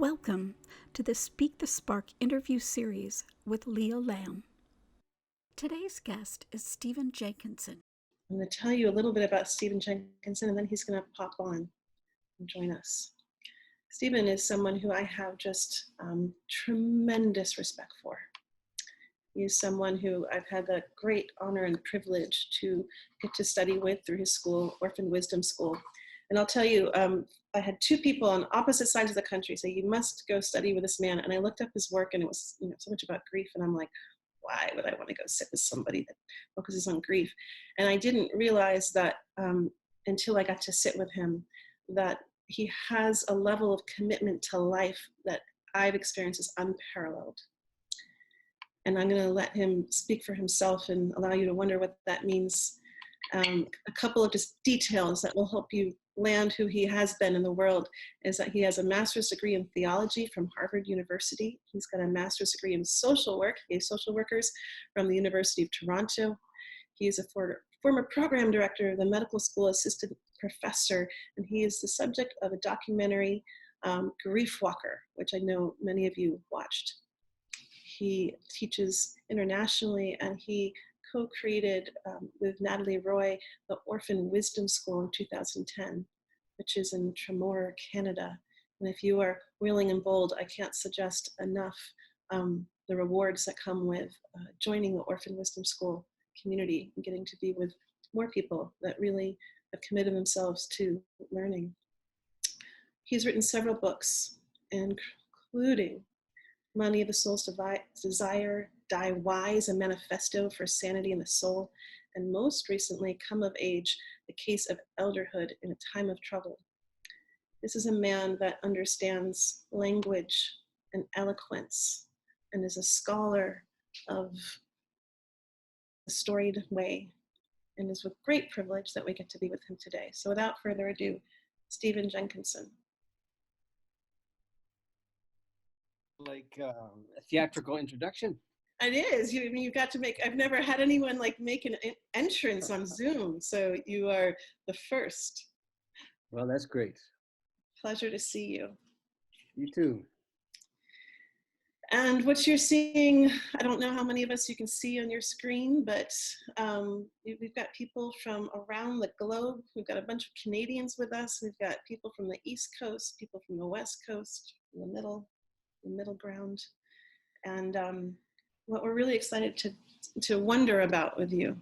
Welcome to the Speak the Spark interview series with Leah Lamb. Today's guest is Stephen Jenkinson. I'm going to tell you a little bit about Stephen Jenkinson, and then he's going to pop on and join us. Stephen is someone who I have just tremendous respect for. He is someone who I've had the great honor and privilege to get to study with through his school, Orphan Wisdom School. And I'll tell you, I had two people on opposite sides of the country say, you must go study with this man. And I looked up his work, and it was so much about grief. And I'm like, why would I want to go sit with somebody that focuses on grief? And I didn't realize that until I got to sit with him, that he has a level of commitment to life that I've experienced as unparalleled. And I'm going to let him speak for himself and allow you to wonder what that means. A couple of just details that will help you land who he has been in the world is that he has a master's degree in theology from Harvard University. He's got a master's degree in social work, social workers from the University of Toronto. He is a former program director of the medical school assistant professor, and he is the subject of a documentary, Grief Walker, which I know many of you watched. He teaches internationally, and he co-created with Natalie Roy the Orphan Wisdom School in 2010, which is in Tremor, Canada. And if you are willing and bold, I can't suggest enough the rewards that come with joining the Orphan Wisdom School community and getting to be with more people that really have committed themselves to learning. He's written several books, including Money of the Soul's Desire, Die Wise, a manifesto for sanity in the soul, and most recently, Come of Age, the case of elderhood in a time of trouble. This is a man that understands language and eloquence and is a scholar of the storied way, and is with great privilege that we get to be with him today. So without further ado, Stephen Jenkinson. Like a theatrical introduction. It is. You got to make, I've never had anyone like make an entrance on Zoom. So you are the first. Well, that's great. Pleasure to see you. You too. And what you're seeing, I don't know how many of us you can see on your screen, but we've got people from around the globe. We've got a bunch of Canadians with us. We've got people from the East Coast, people from the West Coast, the middle ground. And what we're really excited to wonder about with you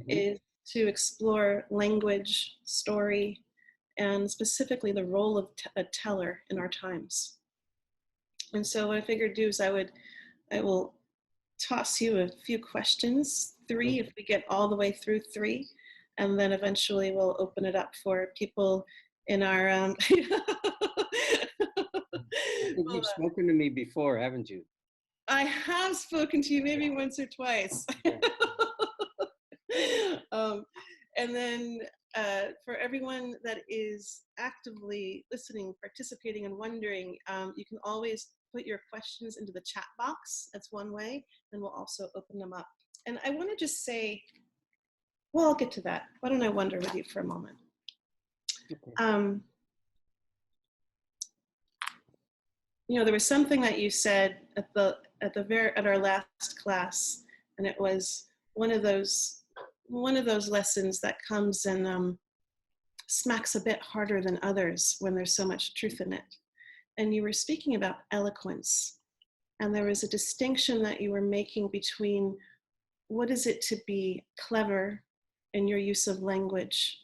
is to explore language, story, and specifically the role of a teller in our times. And so what I figured to do is I will toss you a few questions, 3 if we get all the way through 3, and then eventually we'll open it up for people in our I think you've spoken to me before, haven't you? I have spoken to you maybe once or twice. And then for everyone that is actively listening, participating, and wondering, you can always put your questions into the chat box. That's one way, and we'll also open them up. And I want to just say, well, I'll get to that. Why don't I wonder with you for a moment? Okay. There was something that you said at our last class, and it was one of those lessons that comes and smacks a bit harder than others when there's so much truth in it. And you were speaking about eloquence, and there was a distinction that you were making between what is it to be clever in your use of language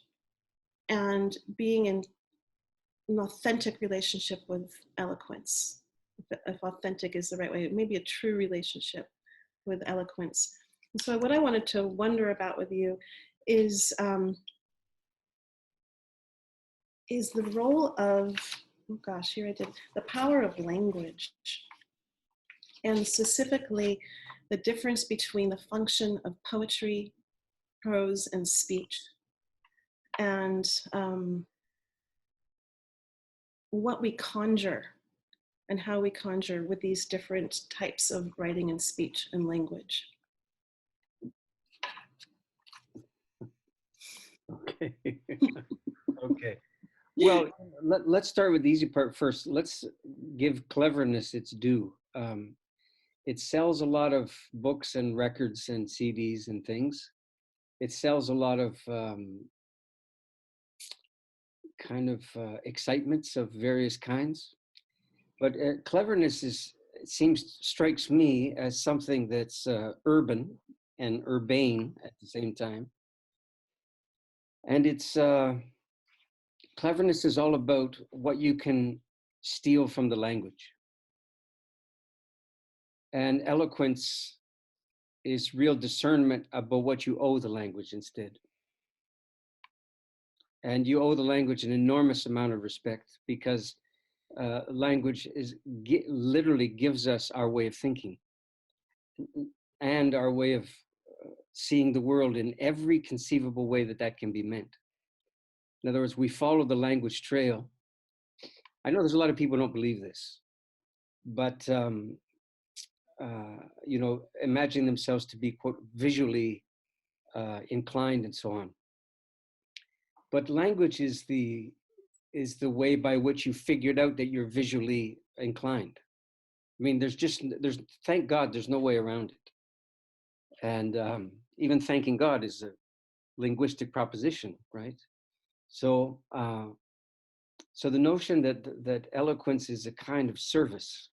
and being in an authentic relationship with eloquence, if authentic is the right way, maybe a true relationship with eloquence. And so what I wanted to wonder about with you is the role of, the power of language, and specifically the difference between the function of poetry, prose, and speech, and what we conjure and how we conjure with these different types of writing and speech and language. Okay. Okay. Well, let's start with the easy part first. Let's give cleverness its due. It sells a lot of books and records and CDs and things. It sells a lot of excitements of various kinds. But cleverness strikes me as something that's urban and urbane at the same time. And it's cleverness is all about what you can steal from the language. And eloquence is real discernment about what you owe the language instead. And you owe the language an enormous amount of respect, because language literally gives us our way of thinking and our way of seeing the world in every conceivable way that can be meant. In other words, we follow the language trail. I know there's a lot of people who don't believe this, but imagine themselves to be, quote, visually inclined and so on. But language is the way by which you figured out that you're visually inclined. I mean, thank God there's no way around it. And even thanking God is a linguistic proposition, right? So the notion that eloquence is a kind of service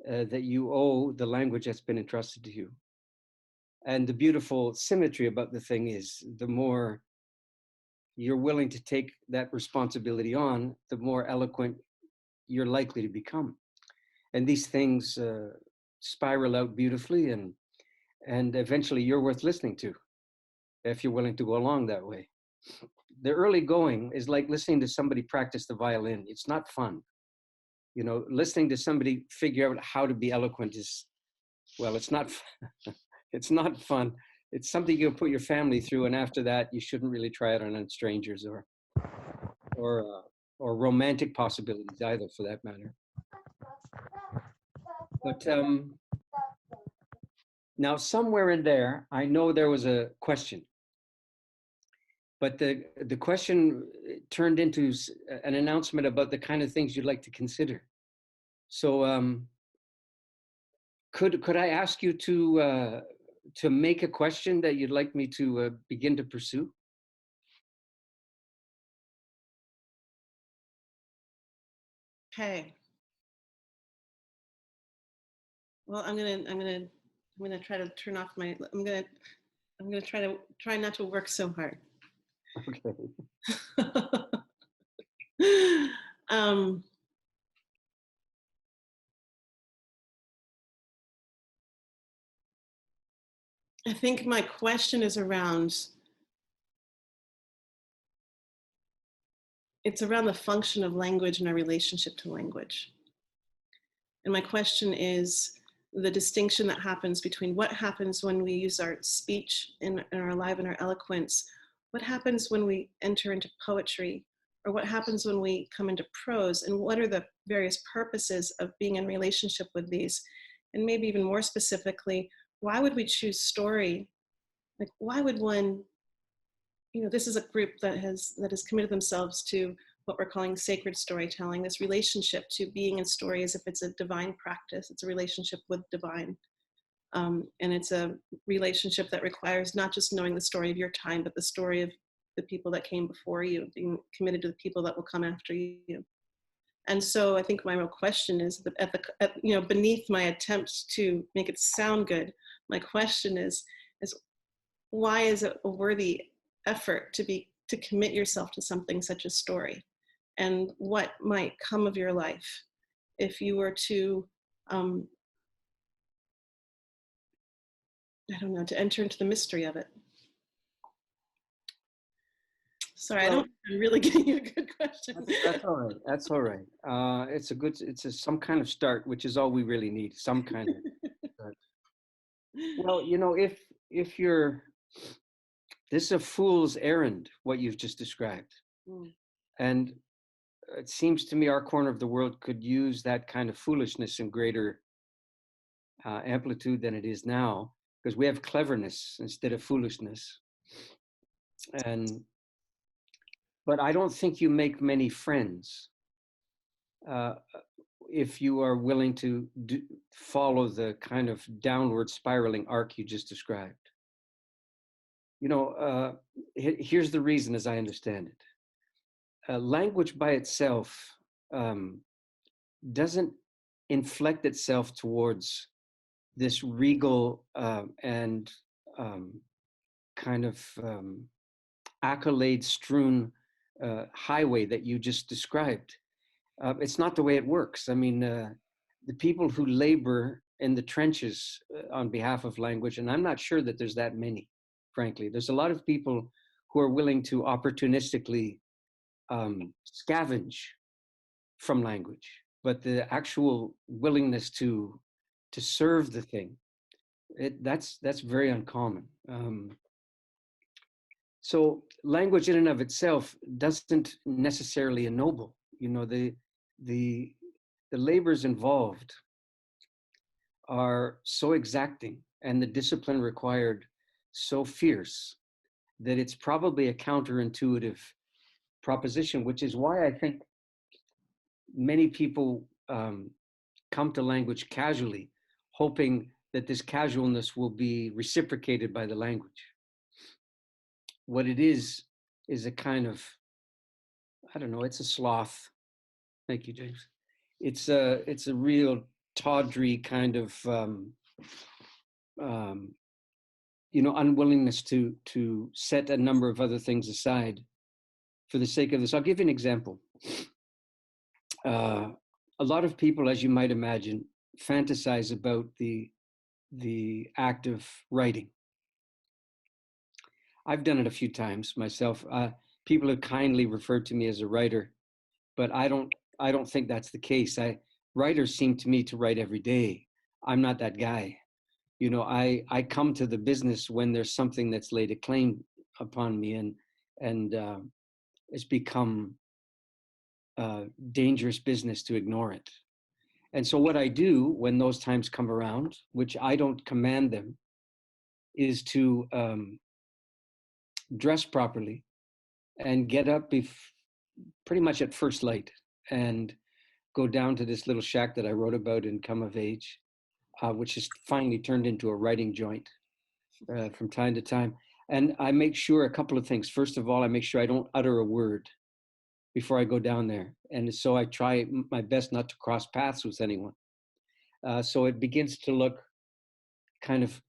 that you owe the language that's been entrusted to you. And the beautiful symmetry about the thing is, the more you're willing to take that responsibility on, the more eloquent you're likely to become. And these things spiral out beautifully, and eventually you're worth listening to if you're willing to go along that way. The early going is like listening to somebody practice the violin. It's not fun. You know, listening to somebody figure out how to be eloquent is, well, it's not it's not fun. It's something you'll put your family through, and after that, you shouldn't really try it on strangers or romantic possibilities either, for that matter. But now, somewhere in there, I know there was a question, but the question turned into an announcement about the kind of things you'd like to consider. So, could I ask you to make a question that you'd like me to begin to pursue? Okay. Well, I'm gonna try to turn off my. I'm gonna try not to work so hard. Okay. I think my question is around. It's around the function of language and our relationship to language. And my question is the distinction that happens between what happens when we use our speech in our life and our eloquence, what happens when we enter into poetry, or what happens when we come into prose, and what are the various purposes of being in relationship with these? And maybe even more specifically, why would we choose story? Like, why would one, this is a group that has committed themselves to what we're calling sacred storytelling, this relationship to being in story as if it's a divine practice. It's a relationship with divine. And it's a relationship that requires not just knowing the story of your time, but the story of the people that came before you, being committed to the people that will come after you. And so I think my real question is, beneath my attempts to make it sound good, my question is why is it a worthy effort to commit yourself to something such as story? And what might come of your life if you were to, to enter into the mystery of it? Sorry, well, I'm really getting you a good question. That's all right. That's all right. It's some kind of start, which is all we really need. Some kind of start. Well, if you're, this is a fool's errand, what you've just described. And it seems to me our corner of the world could use that kind of foolishness in greater amplitude than it is now, because we have cleverness instead of foolishness. But I don't think you make many friends if you are willing to follow the kind of downward spiraling arc you just described. Here's the reason, as I understand it. Language by itself doesn't inflect itself towards this regal and kind of accolade-strewn highway that you just described. It's not the way it works. I mean, the people who labor in the trenches on behalf of language, and I'm not sure that there's that many, frankly. There's a lot of people who are willing to opportunistically scavenge from language, but the actual willingness to serve the thing, that's very uncommon. So language in and of itself doesn't necessarily ennoble. The labors involved are so exacting and the discipline required so fierce that it's probably a counterintuitive proposition, which is why I think many people come to language casually, hoping that this casualness will be reciprocated by the language. What it is a kind of, I don't know, it's a sloth. Thank you, James. It's a real tawdry kind of, unwillingness to set a number of other things aside for the sake of this. I'll give you an example. A lot of people, as you might imagine, fantasize about the act of writing. I've done it a few times myself. People have kindly referred to me as a writer, but I don't think that's the case. Writers seem to me to write every day. I'm not that guy. I come to the business when there's something that's laid a claim upon me, and it's become dangerous business to ignore it. And so what I do when those times come around, which I don't command them, is to dress properly and get up pretty much at first light and go down to this little shack that I wrote about in Come of Age, which has finally turned into a writing joint from time to time. And I make sure a couple of things. First of all, I make sure I don't utter a word before I go down there. And so I try my best not to cross paths with anyone. So it begins to look kind of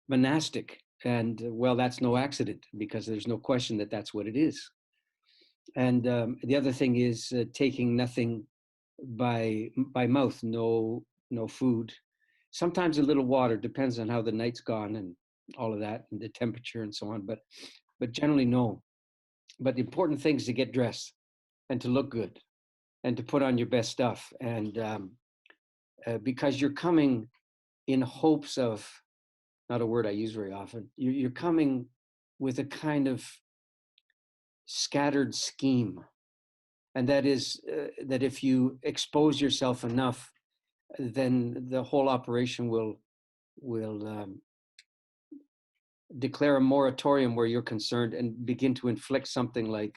monastic. And well, that's no accident, because there's no question that that's what it is. And the other thing is taking nothing by mouth, no food, sometimes a little water, depends on how the night's gone and all of that, and the temperature and so on, but generally no. But the important thing is to get dressed and to look good and to put on your best stuff. And because you're coming in hopes of, not a word I use very often, you're coming with a kind of scattered scheme. And that is that if you expose yourself enough, then the whole operation will declare a moratorium where you're concerned and begin to inflict something like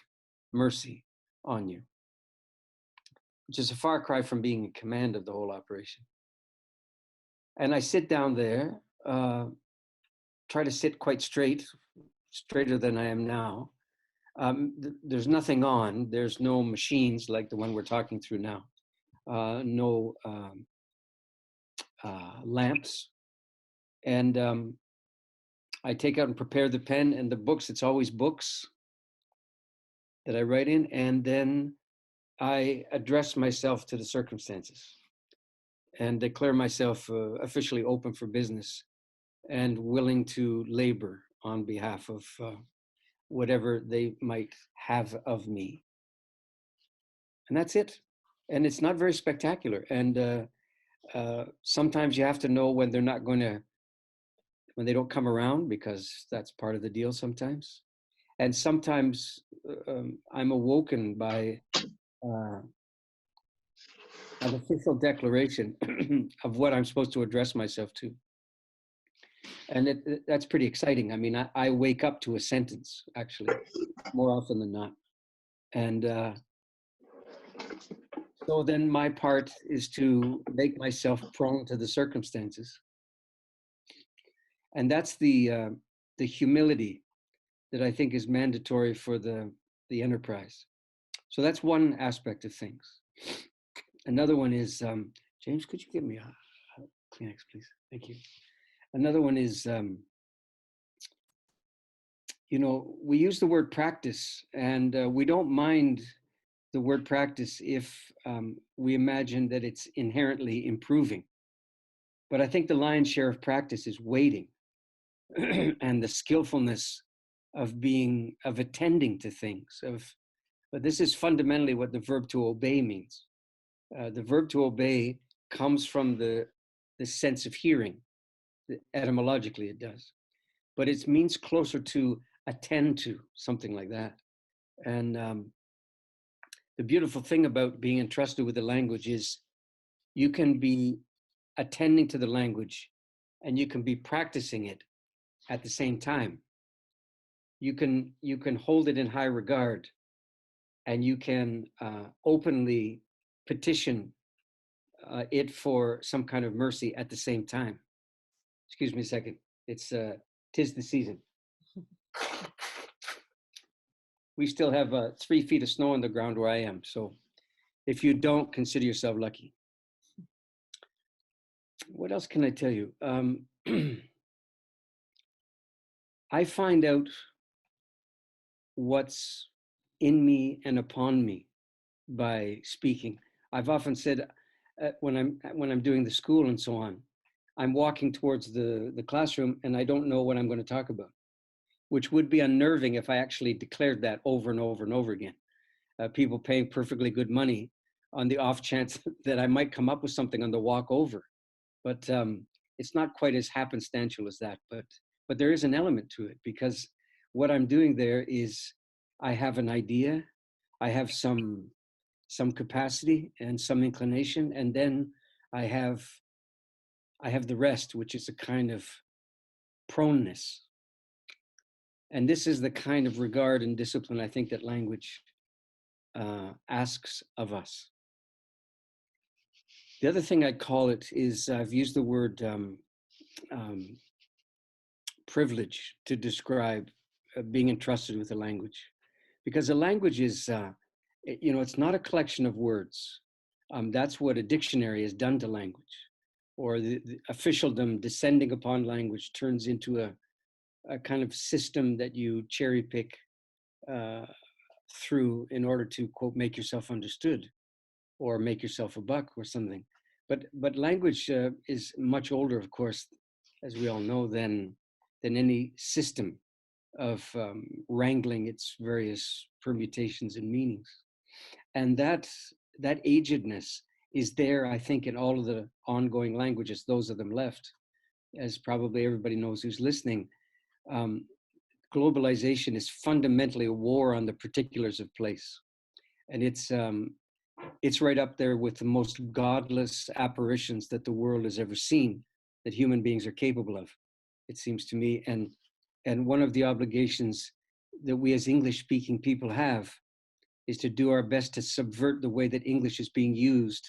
mercy on you, which is a far cry from being in command of the whole operation. And I sit down there, try to sit quite straighter than I am now. There's nothing on, there's no machines like the one we're talking through now, no lamps. And I take out and prepare the pen and the books. It's always books that I write in. And then I address myself to the circumstances and declare myself officially open for business and willing to labor on behalf of whatever they might have of me. And that's it. And it's not very spectacular. And sometimes you have to know when they're not going to, when they don't come around, because that's part of the deal sometimes. And sometimes I'm awoken by an official declaration of what I'm supposed to address myself to. And that's pretty exciting. I mean, I wake up to a sentence, actually, more often than not. And So then my part is to make myself prone to the circumstances. And that's the humility that I think is mandatory for the enterprise. So that's one aspect of things. Another one is, James, could you give me a Kleenex, please? Thank you. Another one is, we use the word practice, and we don't mind the word practice if we imagine that it's inherently improving. But I think the lion's share of practice is waiting and the skillfulness of attending to things. But this is fundamentally what the verb to obey means. The verb to obey comes from the sense of hearing. Etymologically, it does. But it means closer to attend to, something like that. And the beautiful thing about being entrusted with the language is you can be attending to the language and you can be practicing it at the same time. You can hold it in high regard, and you can openly petition it for some kind of mercy at the same time. Excuse me a second. It's 'tis the season. We still have 3 feet of snow on the ground where I am. So if you don't, consider yourself lucky. What else can I tell you? I find out what's in me and upon me by speaking. I've often said when I'm doing the school and so on, I'm walking towards the classroom and I don't know what I'm going to talk about, which would be unnerving if I actually declared that over and over and over again. People paying perfectly good money on the off chance that I might come up with something on the walk over. But it's not quite as happenstantial as that. But there is an element to it, because what I'm doing there is I have an idea, I have some capacity and some inclination, and then I have the rest, which is a kind of proneness. And this is the kind of regard and discipline I think that language asks of us. The other thing I call it is, I've used the word privilege to describe being entrusted with a language, because a language is, it's not a collection of words. That's what a dictionary has done to language, or the officialdom descending upon language turns into a kind of system that you cherry pick through in order to, quote, make yourself understood or make yourself a buck or something. But language is much older, of course, as we all know, than any system of wrangling its various permutations and meanings. And that agedness is there, I think, in all of the ongoing languages, those of them left, as probably everybody knows who's listening. Globalization is fundamentally a war on the particulars of place. And it's right up there with the most godless apparitions that the world has ever seen, that human beings are capable of, it seems to me. And one of the obligations that we as English-speaking people have is to do our best to subvert the way that English is being used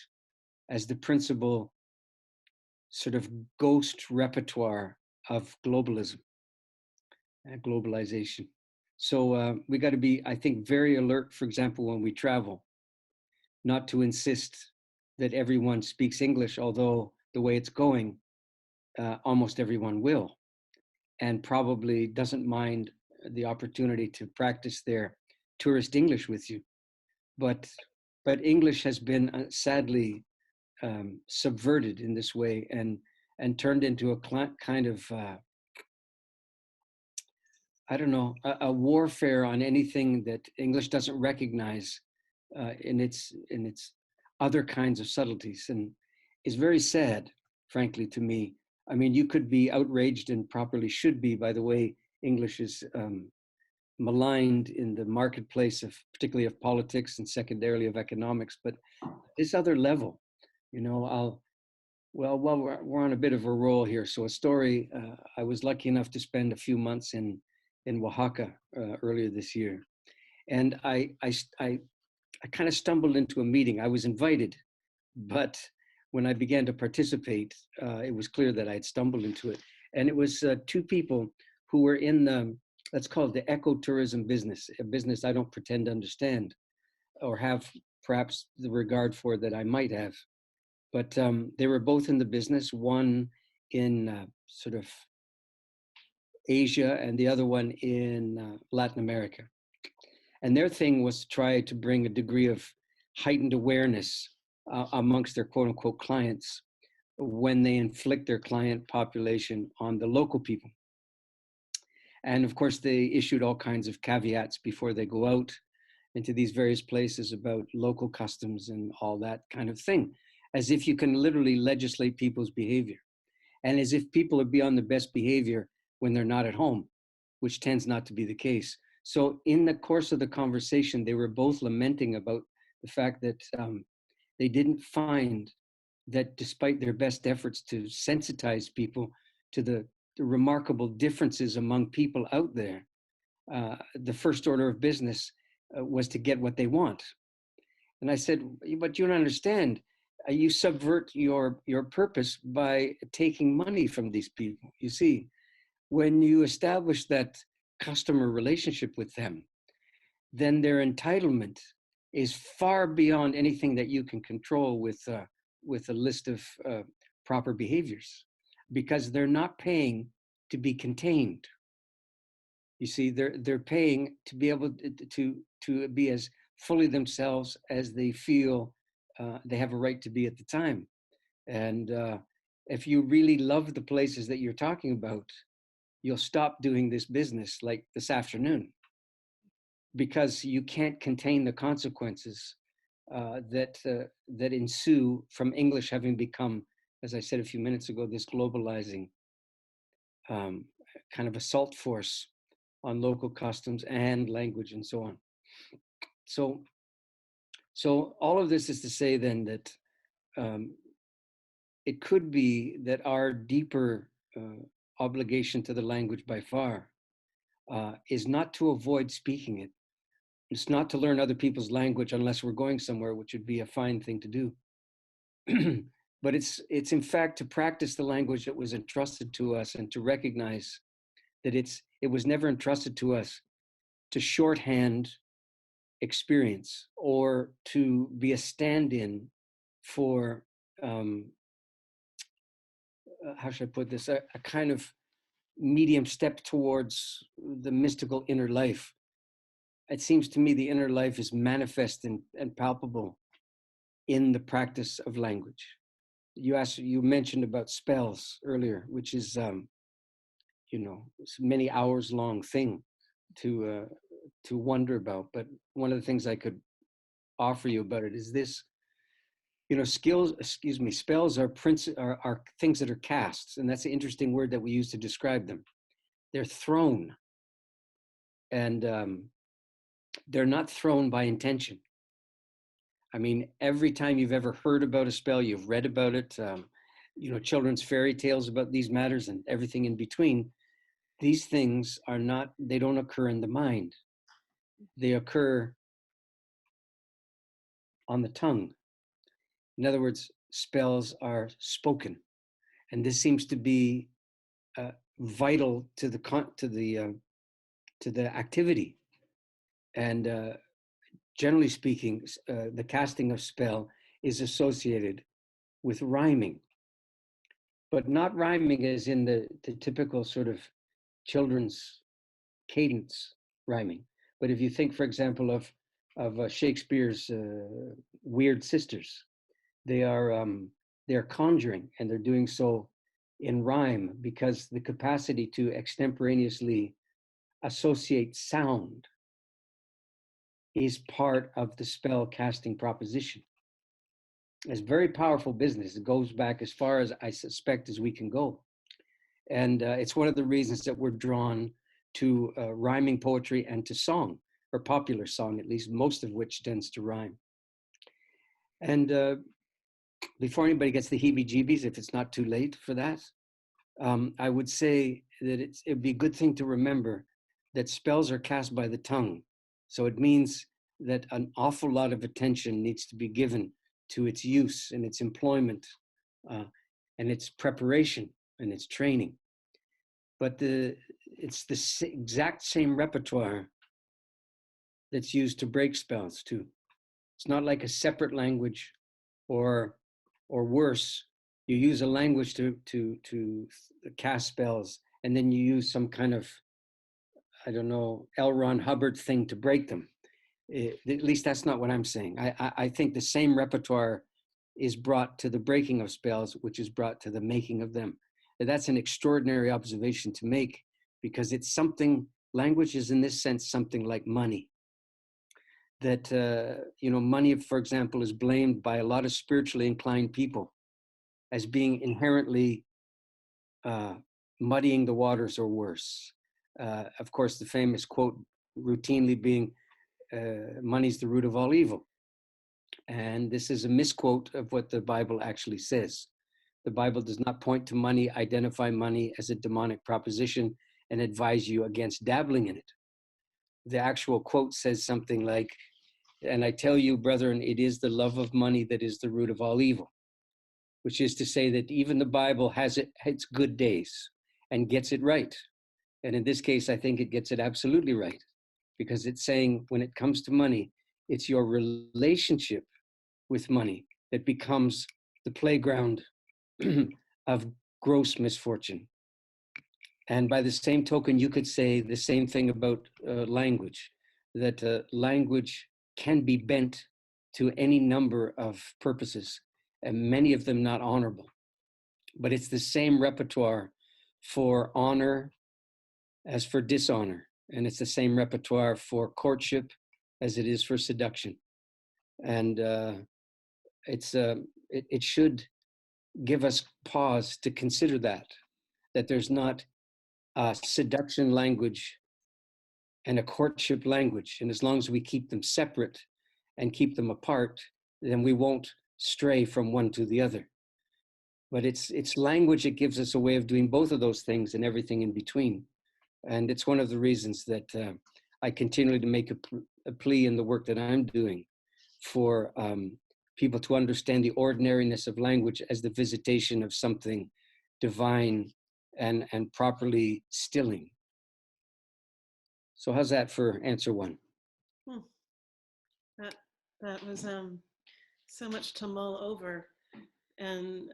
as the principal sort of ghost repertoire of globalism and globalization. So we got to be, I think, very alert, for example, when we travel, not to insist that everyone speaks English, although the way it's going, almost everyone will, and probably doesn't mind the opportunity to practice their tourist English with you. But English has been sadly subverted in this way and turned into a kind of I don't know, a warfare on anything that English doesn't recognize in its other kinds of subtleties, and is very sad, frankly, to me. I mean, you could be outraged, and properly should be, by the way English is maligned in the marketplace of, particularly of politics and secondarily of economics. But this other level, well, we're on a bit of a roll here. So a story, I was lucky enough to spend a few months in Oaxaca earlier this year. And I I kind of stumbled into a meeting. I was invited, but when I began to participate, it was clear that I had stumbled into it. And it was two people who were in the, let's call it the ecotourism business, a business I don't pretend to understand or have perhaps the regard for that I might have. But they were both in the business, one in sort of Asia and the other one in Latin America. And their thing was to try to bring a degree of heightened awareness amongst their quote unquote clients when they inflict their client population on the local people. And of course, they issued all kinds of caveats before they go out into these various places about local customs and all that kind of thing, as if you can literally legislate people's behavior, and as if people are beyond the best behavior when they're not at home, which tends not to be the case. So in the course of the conversation, they were both lamenting about the fact that they didn't find that despite their best efforts to sensitize people to the remarkable differences among people out there, the first order of business was to get what they want. And I said, but you don't understand. You subvert your purpose by taking money from these people. You see, when you establish that customer relationship with them, then their entitlement is far beyond anything that you can control with a list of proper behaviors, because they're not paying to be contained. You see, they're paying to be able to be as fully themselves as they feel they have a right to be at the time. And if you really love the places that you're talking about, you'll stop doing this business like this afternoon, because you can't contain the consequences that ensue from English having become, as I said a few minutes ago, this globalizing kind of assault force on local customs and language and so on. So all of this is to say then that it could be that our deeper obligation to the language by far is not to avoid speaking it. It's not to learn other people's language unless we're going somewhere, which would be a fine thing to do. But it's in fact to practice the language that was entrusted to us, and to recognize that it was never entrusted to us to shorthand experience or to be a stand-in for how should I put this, a kind of medium step towards the mystical inner life. It seems to me the inner life is manifest and palpable in the practice of language. You mentioned about spells earlier, which is it's a many hours long thing to wonder about. But one of the things I could offer you about it is this: spells are things that are cast, and that's an interesting word that we use to describe them. They're thrown, and they're not thrown by intention. I mean, every time you've ever heard about a spell, you've read about it, children's fairy tales about these matters and everything in between. These things they don't occur in the mind. They occur on the tongue. In other words, spells are spoken. And this seems to be vital to the activity. And generally speaking, the casting of spell is associated with rhyming, but not rhyming as in the typical sort of children's cadence rhyming. But if you think, for example, of Shakespeare's Weird Sisters, they're conjuring, and they're doing so in rhyme, because the capacity to extemporaneously associate sound is part of the spell casting proposition. It's very powerful business. It goes back as far as I suspect as we can go. And it's one of the reasons that we're drawn to rhyming poetry and to song, or popular song, at least, most of which tends to rhyme. And before anybody gets the heebie-jeebies, if it's not too late for that, I would say that it'd be a good thing to remember that spells are cast by the tongue. So it means that an awful lot of attention needs to be given to its use and its employment and its preparation and its training. But it's the exact same repertoire that's used to break spells too. It's not like a separate language, or worse, you use a language to cast spells, and then you use some kind of, I don't know, L. Ron Hubbard thing to break them. At least that's not what I'm saying. I think the same repertoire is brought to the breaking of spells, which is brought to the making of them. And that's an extraordinary observation to make, because it's something, language is in this sense something like money. That, money, for example, is blamed by a lot of spiritually inclined people as being inherently muddying the waters or worse. Of course, the famous quote routinely being, money's the root of all evil. And this is a misquote of what the Bible actually says. The Bible does not point to money, identify money as a demonic proposition, and advise you against dabbling in it. The actual quote says something like, and I tell you, brethren, it is the love of money that is the root of all evil, which is to say that even the Bible has its good days and gets it right. And in this case, I think it gets it absolutely right, because it's saying when it comes to money, it's your relationship with money that becomes the playground of gross misfortune. And by the same token, you could say the same thing about language, that language can be bent to any number of purposes, and many of them not honorable. But it's the same repertoire for honor as for dishonor. And it's the same repertoire for courtship as it is for seduction. And it should give us pause to consider that there's not a seduction language and a courtship language. And as long as we keep them separate and keep them apart, then we won't stray from one to the other. But it's language that gives us a way of doing both of those things and everything in between. And it's one of the reasons that I continually to make a plea in the work that I'm doing for people to understand the ordinariness of language as the visitation of something divine and properly stilling. So how's that for answer one? That was so much to mull over. And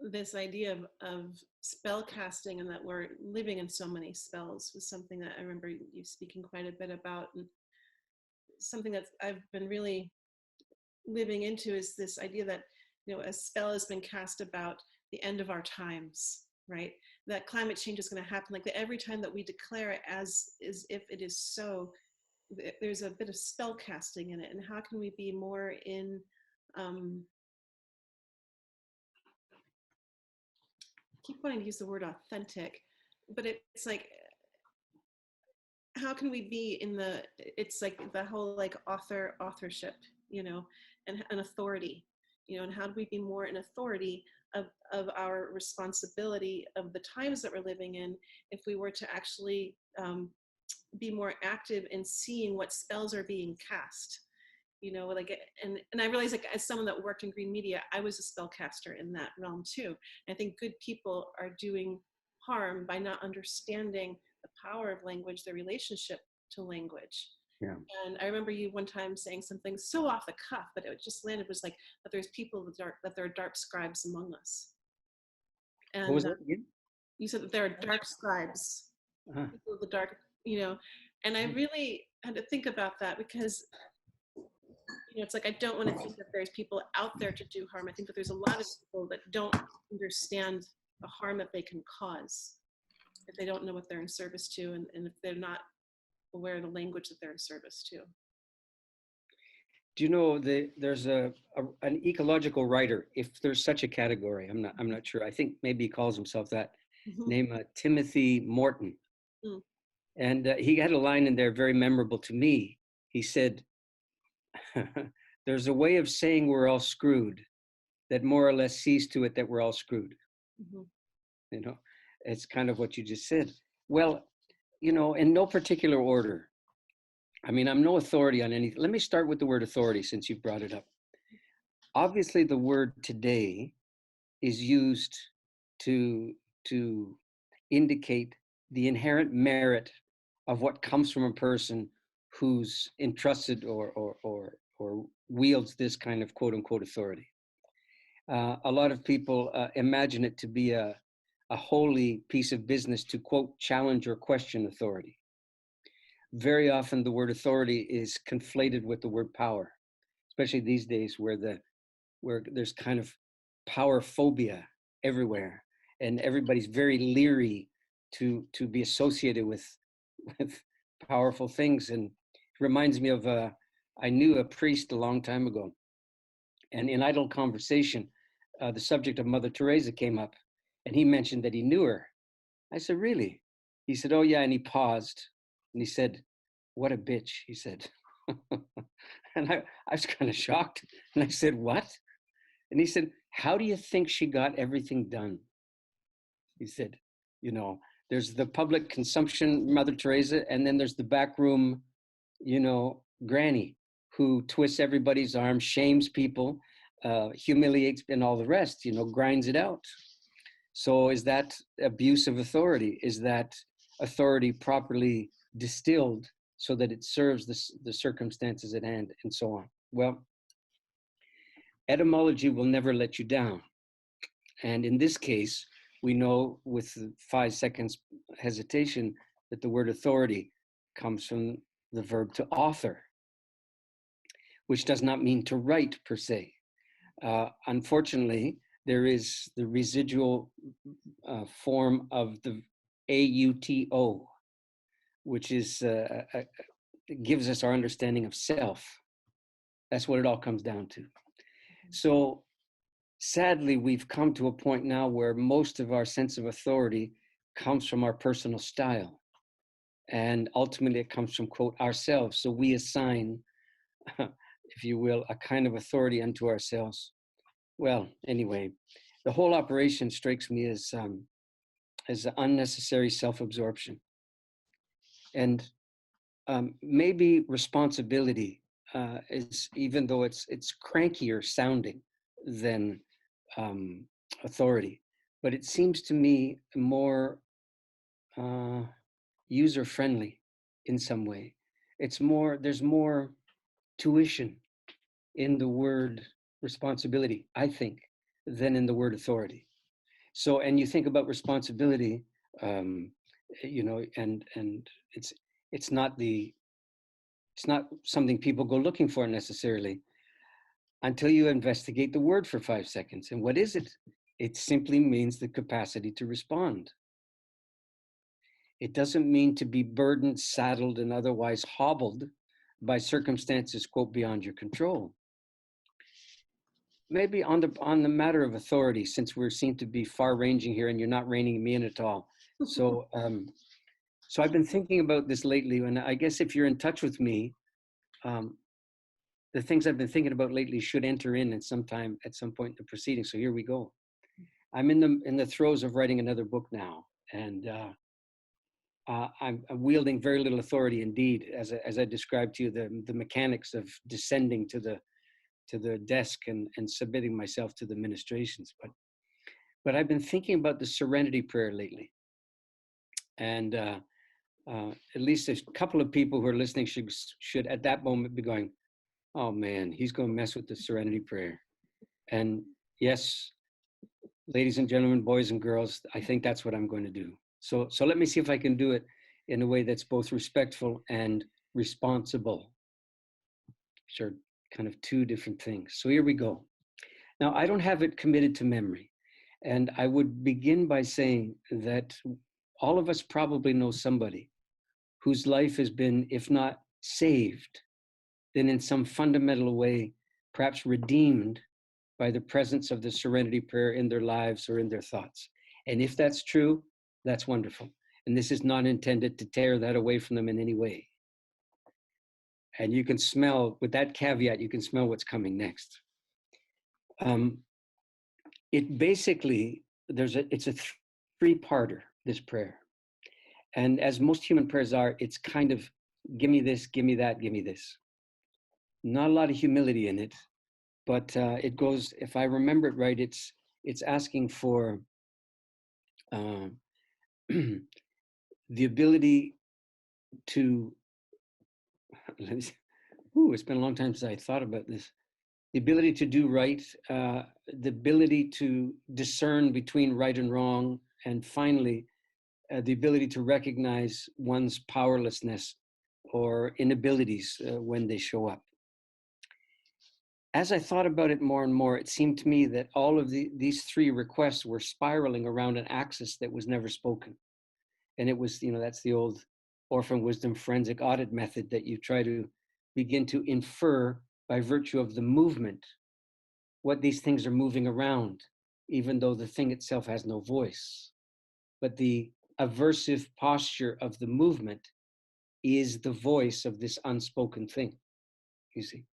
this idea of spell casting, and that we're living in so many spells, was something that I remember you speaking quite a bit about. And something that I've been really living into is this idea that, a spell has been cast about the end of our times, right? That climate change is going to happen, like that every time that we declare it as if it is so, there's a bit of spell casting in it. And how can we be more in, I keep wanting to use the word authentic, but it's like, how can we be in it's like the whole like authorship, and an authority, and how do we be more in authority of our responsibility of the times that we're living in, if we were to actually be more active in seeing what spells are being cast, like, and I realize, like, as someone that worked in green media, I was a spellcaster in that realm too. And I think good people are doing harm by not understanding the power of language, their relationship to language. Yeah. And I remember you one time saying something so off the cuff, but it just landed, was like, that there's people that there are dark scribes among us. And What was that again? You said that there are dark scribes, people of the dark, and I really had to think about that, because it's like, I don't want to think that there's people out there to do harm. I think that there's a lot of people that don't understand the harm that they can cause if they don't know what they're in service to, and if they're not aware of the language that they're in service to. Do you know there's an ecological writer, if there's such a category? I'm not sure. I think maybe he calls himself that. Named Timothy Morton. And he had a line in there very memorable to me. He said, "There's a way of saying we're all screwed that more or less sees to it that we're all screwed." It's kind of what you just said. Well, in no particular order, I mean, I'm no authority on anything. Let me start with the word authority since you've brought it up. Obviously, the word today is used to to indicate the inherent merit of what comes from a person who's entrusted or wields this kind of quote unquote authority. A lot of people imagine it to be a holy piece of business to quote challenge or question authority. Very often the word authority is conflated with the word power, especially these days where there's kind of power phobia everywhere, and everybody's very leery to be associated with powerful things. And it reminds me of I knew a priest a long time ago, and in idle conversation, the subject of Mother Teresa came up, and he mentioned that he knew her. I said, "Really?" He said, "Oh yeah," and he paused, and he said, "What a bitch," he said. And I was kind of shocked, and I said, "What?" And he said, "How do you think she got everything done?" He said, "You know, there's the public consumption, Mother Teresa, and then there's the backroom, granny who twists everybody's arm, shames people, humiliates, and all the rest, grinds it out." So is that abuse of authority? Is that authority properly distilled so that it serves the circumstances at hand, and so on? Well, etymology will never let you down. And in this case, we know with 5 seconds hesitation that the word authority comes from the verb to author, which does not mean to write per se. Unfortunately, there is the residual form of the AUTO, which is gives us our understanding of self. That's what it all comes down to. So sadly, we've come to a point now where most of our sense of authority comes from our personal style. And ultimately, it comes from, quote, ourselves. So we assign, if you will, a kind of authority unto ourselves. Well, anyway, the whole operation strikes me as unnecessary self-absorption. And maybe responsibility is, even though it's crankier sounding than authority, but it seems to me more user-friendly in some way. There's more tuition in the word responsibility, I think, than in the word authority. So, and you think about responsibility, and it's not something people go looking for necessarily until you investigate the word for 5 seconds. And what is it? It simply means the capacity to respond. It doesn't mean to be burdened, saddled, and otherwise hobbled by circumstances, quote, beyond your control. Maybe on the matter of authority, since we seem to be far-ranging here and you're not reining me in at all. So, so I've been thinking about this lately, and I guess if you're in touch with me, the things I've been thinking about lately should enter in at some point in the proceedings. So here we go. I'm in the throes of writing another book now, and I'm wielding very little authority indeed, as I described to you, the mechanics of descending to the desk and submitting myself to the ministrations. But I've been thinking about the Serenity Prayer lately, and at least a couple of people who are listening should at that moment be going, "Oh man, he's going to mess with the Serenity Prayer." And yes, ladies and gentlemen, boys and girls, I think that's what I'm going to do. So let me see if I can do it in a way that's both respectful and responsible. Sure, kind of two different things. So here we go. Now, I don't have it committed to memory. And I would begin by saying that all of us probably know somebody whose life has been, if not saved, then in some fundamental way, perhaps redeemed by the presence of the Serenity Prayer in their lives or in their thoughts. And if that's true, that's wonderful. And this is not intended to tear that away from them in any way. And you can smell, with that caveat, you can smell what's coming next. It basically, it's a three-parter, this prayer. And as most human prayers are, it's kind of give me this, give me that, give me this. Not a lot of humility in it, but it goes, if I remember it right, it's asking for the ability to, it's been a long time since I thought about this. The ability to do right, the ability to discern between right and wrong, and finally, the ability to recognize one's powerlessness or inabilities when they show up. As I thought about it more and more, it seemed to me that all of these three requests were spiraling around an axis that was never spoken. And it was, that's the old orphan wisdom forensic audit method, that you try to begin to infer by virtue of the movement what these things are moving around, even though the thing itself has no voice. But the aversive posture of the movement is the voice of this unspoken thing, you see.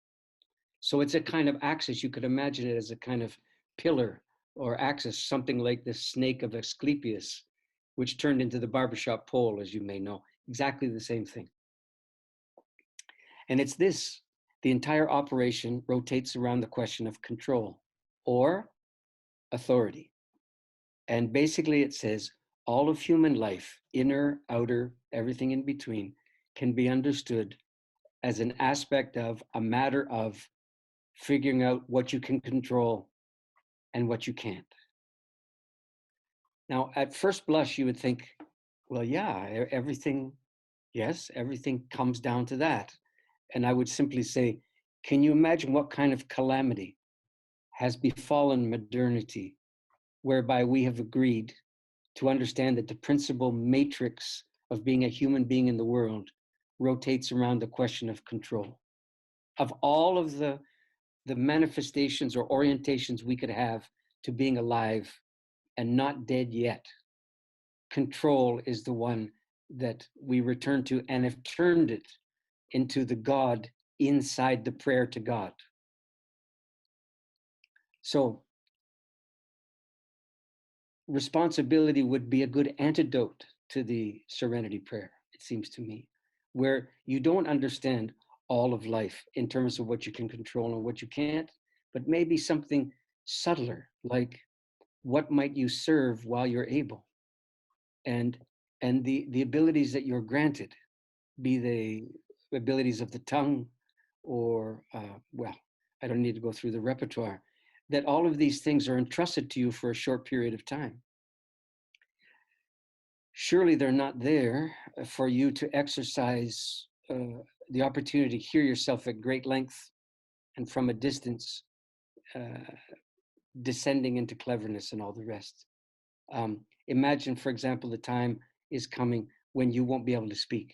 So it's a kind of axis. You could imagine it as a kind of pillar or axis, something like the snake of Asclepius, which turned into the barbershop pole, as you may know. Exactly the same thing. And it's this, the entire operation rotates around the question of control or authority. And basically it says all of human life, inner, outer, everything in between, can be understood as an aspect of, a matter of figuring out what you can control and what you can't. Now, at first blush, you would think, well, yeah, everything, yes, everything comes down to that. And I would simply say, can you imagine what kind of calamity has befallen modernity, whereby we have agreed to understand that the principal matrix of being a human being in the world rotates around the question of control? Of all of the manifestations or orientations we could have to being alive and not dead yet, control is the one that we return to, and have turned it into the God inside the prayer to God. So responsibility would be a good antidote to the Serenity Prayer, it seems to me, where you don't understand all of life in terms of what you can control and what you can't, but maybe something subtler, like what might you serve while you're able, and the abilities that you're granted, be they abilities of the tongue or well, I don't need to go through the repertoire, that all of these things are entrusted to you for a short period of time. Surely they're not there for you to exercise the opportunity to hear yourself at great length and from a distance, descending into cleverness and all the rest. Imagine, for example, the time is coming when you won't be able to speak.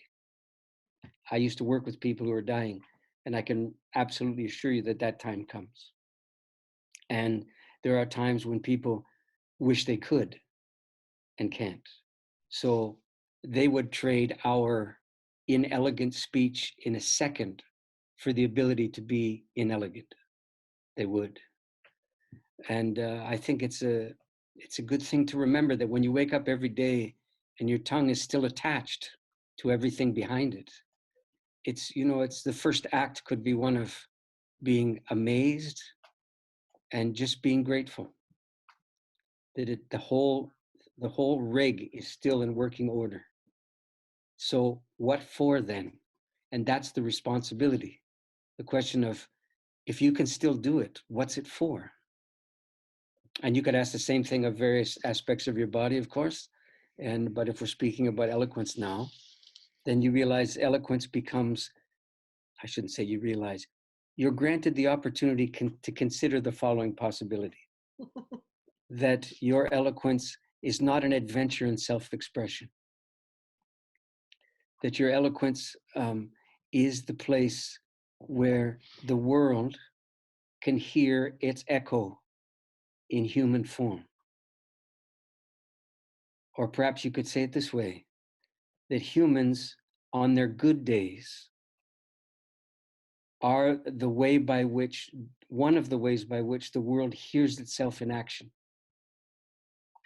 I used to work with people who are dying, and I can absolutely assure you that that time comes. And there are times when people wish they could and can't. So they would trade our inelegant speech in a second for the ability to be inelegant. They would. And I think it's a good thing to remember that when you wake up every day and your tongue is still attached to everything behind it, it's, it's the first act could be one of being amazed and just being grateful that the whole rig is still in working order. So what for then? And that's the responsibility. The question of, if you can still do it, what's it for? And you could ask the same thing of various aspects of your body, of course. But if we're speaking about eloquence now, then you realize eloquence becomes, I shouldn't say you realize, you're granted the opportunity to consider the following possibility. That your eloquence is not an adventure in self-expression. That your eloquence is the place where the world can hear its echo in human form. Or perhaps you could say it this way, that humans on their good days are the way by which, one of the ways by which the world hears itself in action.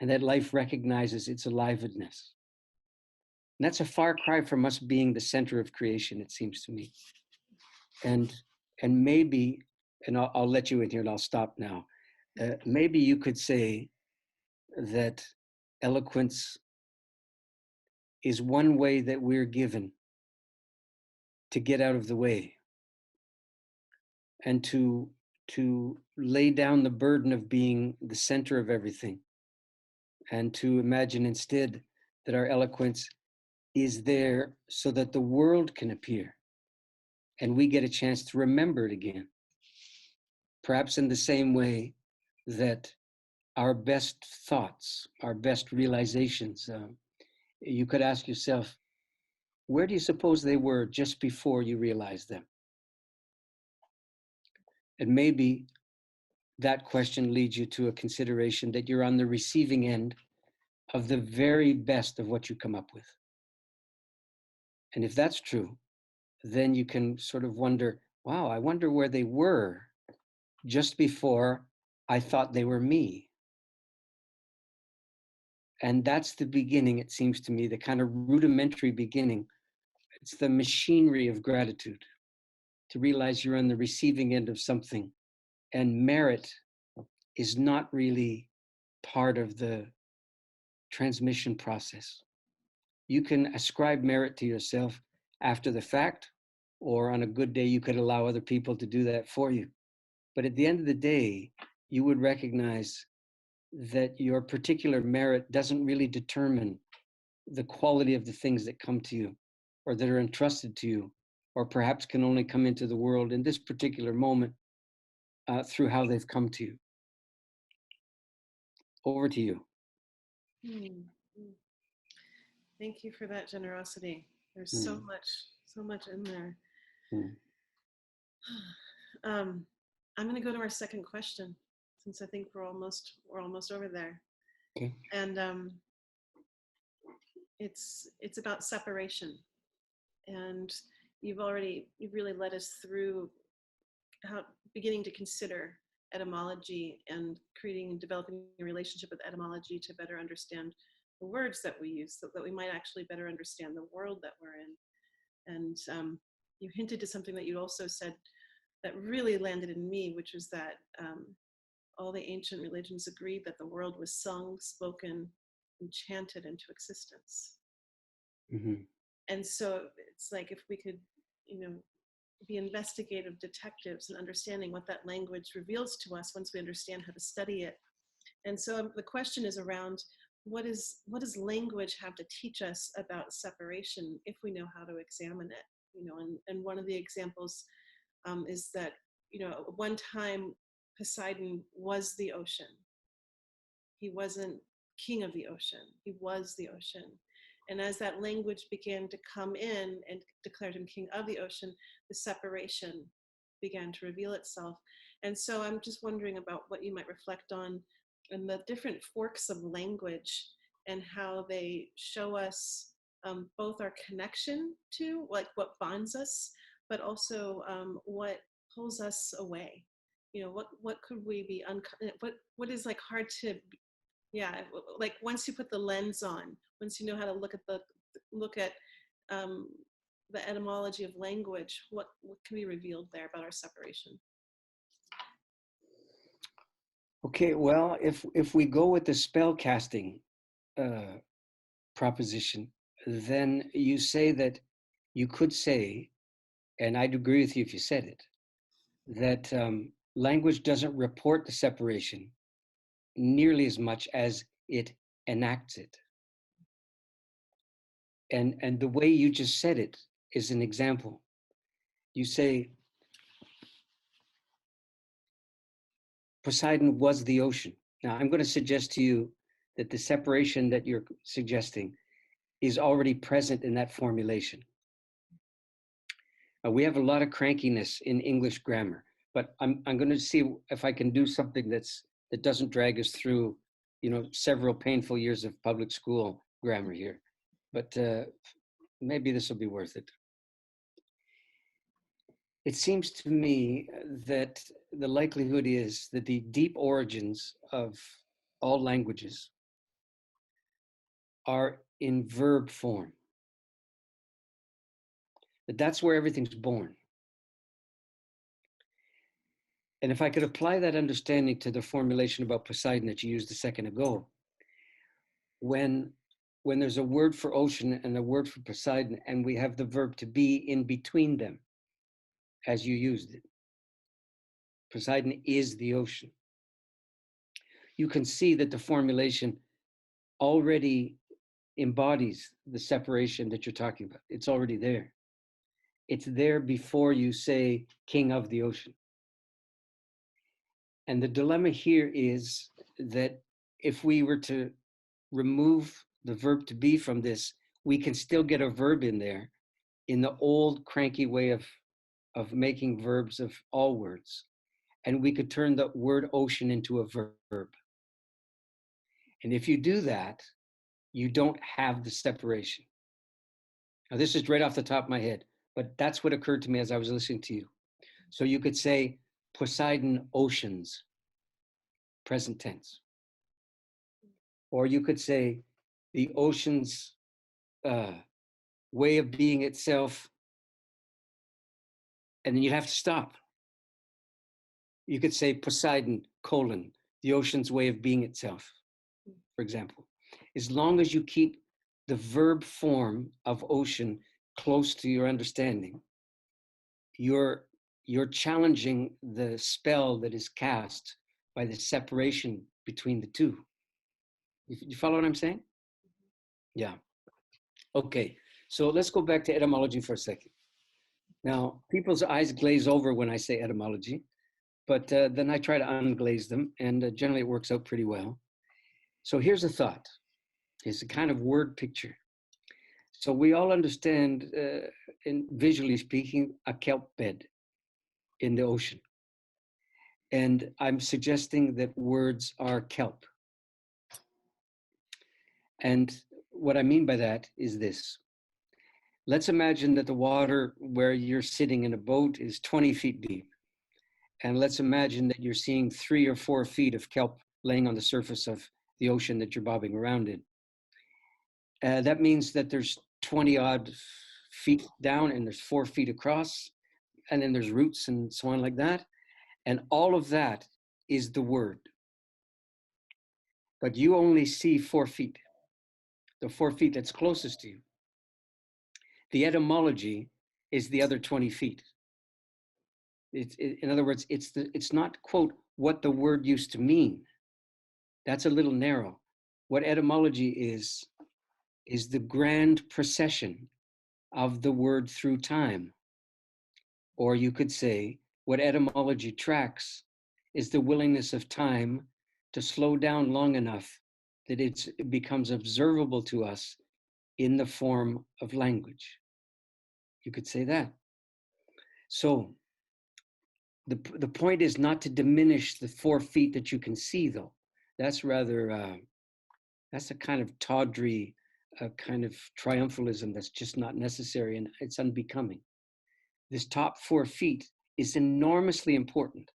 And that life recognizes its aliveness. And that's a far cry from us being the center of creation, it seems to me. And maybe, and I'll let you in here and I'll stop now. Maybe you could say that eloquence is one way that we're given to get out of the way and to lay down the burden of being the center of everything, and to imagine instead that our eloquence is there so that the world can appear and we get a chance to remember it again. Perhaps in the same way that our best thoughts, our best realizations, you could ask yourself, where do you suppose they were just before you realized them? And maybe that question leads you to a consideration that you're on the receiving end of the very best of what you come up with. And if that's true, then you can sort of wonder, wow, I wonder where they were just before I thought they were me. And that's the beginning, it seems to me, the kind of rudimentary beginning. It's the machinery of gratitude, to realize you're on the receiving end of something. And merit is not really part of the transmission process. You can ascribe merit to yourself after the fact, or on a good day, you could allow other people to do that for you. But at the end of the day, you would recognize that your particular merit doesn't really determine the quality of the things that come to you or that are entrusted to you, or perhaps can only come into the world in this particular moment through how they've come to you. Over to you. Thank you for that generosity. There's so much in there. I'm going to go to our second question, since I think we're almost over there. Okay. And it's about separation. And you've really led us through how beginning to consider etymology and creating and developing a relationship with etymology to better understand the words that we use, so that we might actually better understand the world that we're in. And you hinted to something that you also said that really landed in me, which was that all the ancient religions agreed that the world was sung, spoken, and chanted into existence. Mm-hmm. And so it's like, if we could, be investigative detectives and understanding what that language reveals to us once we understand how to study it. And so the question is around, what does language have to teach us about separation if we know how to examine it? And one of the examples is that, one time Poseidon was the ocean. He wasn't king of the ocean. He was the ocean. And as that language began to come in and declared him king of the ocean, the separation began to reveal itself. And so I'm just wondering about what you might reflect on and the different forks of language and how they show us both our connection to, like, what bonds us, but also what pulls us away. What could we be, what is like hard to, like once you put the lens on, once you know how to look at the etymology of language, what can be revealed there about our separation? Okay, well, if we go with the spell casting proposition, then you say that you could say, and I'd agree with you if you said it, that language doesn't report the separation nearly as much as it enacts it. And the way you just said it is an example. You say, Poseidon was the ocean. Now, I'm going to suggest to you that the separation that you're suggesting is already present in that formulation. We have a lot of crankiness in English grammar, but I'm going to see if I can do something that doesn't drag us through, several painful years of public school grammar here. But maybe this will be worth it. It seems to me that the likelihood is that the deep origins of all languages are in verb form. That's where everything's born. And if I could apply that understanding to the formulation about Poseidon that you used a second ago, when there's a word for ocean and a word for Poseidon, and we have the verb to be in between them, as you used it, Poseidon is the ocean. You can see that the formulation already embodies the separation that you're talking about. It's already there. It's there before you say king of the ocean. And the dilemma here is that if we were to remove the verb to be from this, we can still get a verb in there in the old cranky way of making verbs of all words. And we could turn the word ocean into a verb. And if you do that, you don't have the separation. Now, this is right off the top of my head, but that's what occurred to me as I was listening to you. So you could say Poseidon oceans, present tense. Or you could say the ocean's way of being itself, and then you'd have to stop. You could say Poseidon, the ocean's way of being itself, for example. As long as you keep the verb form of ocean close to your understanding, you're challenging the spell that is cast by the separation between the two. You follow what I'm saying? Yeah. Okay, so let's go back to etymology for a second. Now, people's eyes glaze over when I say etymology, but then I try to unglaze them, and generally it works out pretty well. So here's a thought. It's a kind of word picture. So we all understand, in visually speaking, a kelp bed in the ocean. And I'm suggesting that words are kelp. And what I mean by that is this. Let's imagine that the water where you're sitting in a boat is 20 feet deep. And let's imagine that you're seeing 3 or 4 feet of kelp laying on the surface of the ocean that you're bobbing around in. That means that there's 20 odd feet down and there's 4 feet across, and then there's roots and so on like that. And all of that is the word. But you only see 4 feet, the 4 feet that's closest to you. The etymology is the other 20 feet. In other words, it's not, quote, what the word used to mean. That's a little narrow. What etymology is the grand procession of the word through time. Or you could say, what etymology tracks is the willingness of time to slow down long enough that it becomes observable to us in the form of language. You could say that. So the point is not to diminish the 4 feet that you can see, though. That's rather, that's a kind of tawdry, kind of triumphalism that's just not necessary, and it's unbecoming. This top 4 feet is enormously important.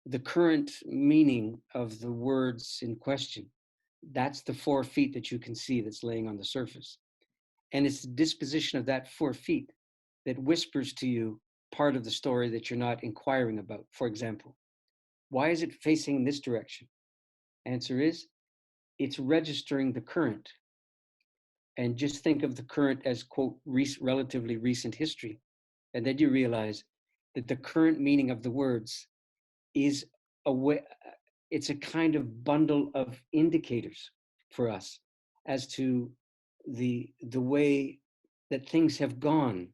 The current meaning of the words in question, that's the 4 feet that you can see that's laying on the surface. And it's the disposition of that 4 feet that whispers to you part of the story that you're not inquiring about. For example, why is it facing in this direction? Answer is, it's registering the current. And just think of the current as, quote, relatively recent history. And then you realize that the current meaning of the words is a way, it's a kind of bundle of indicators for us as to the way that things have gone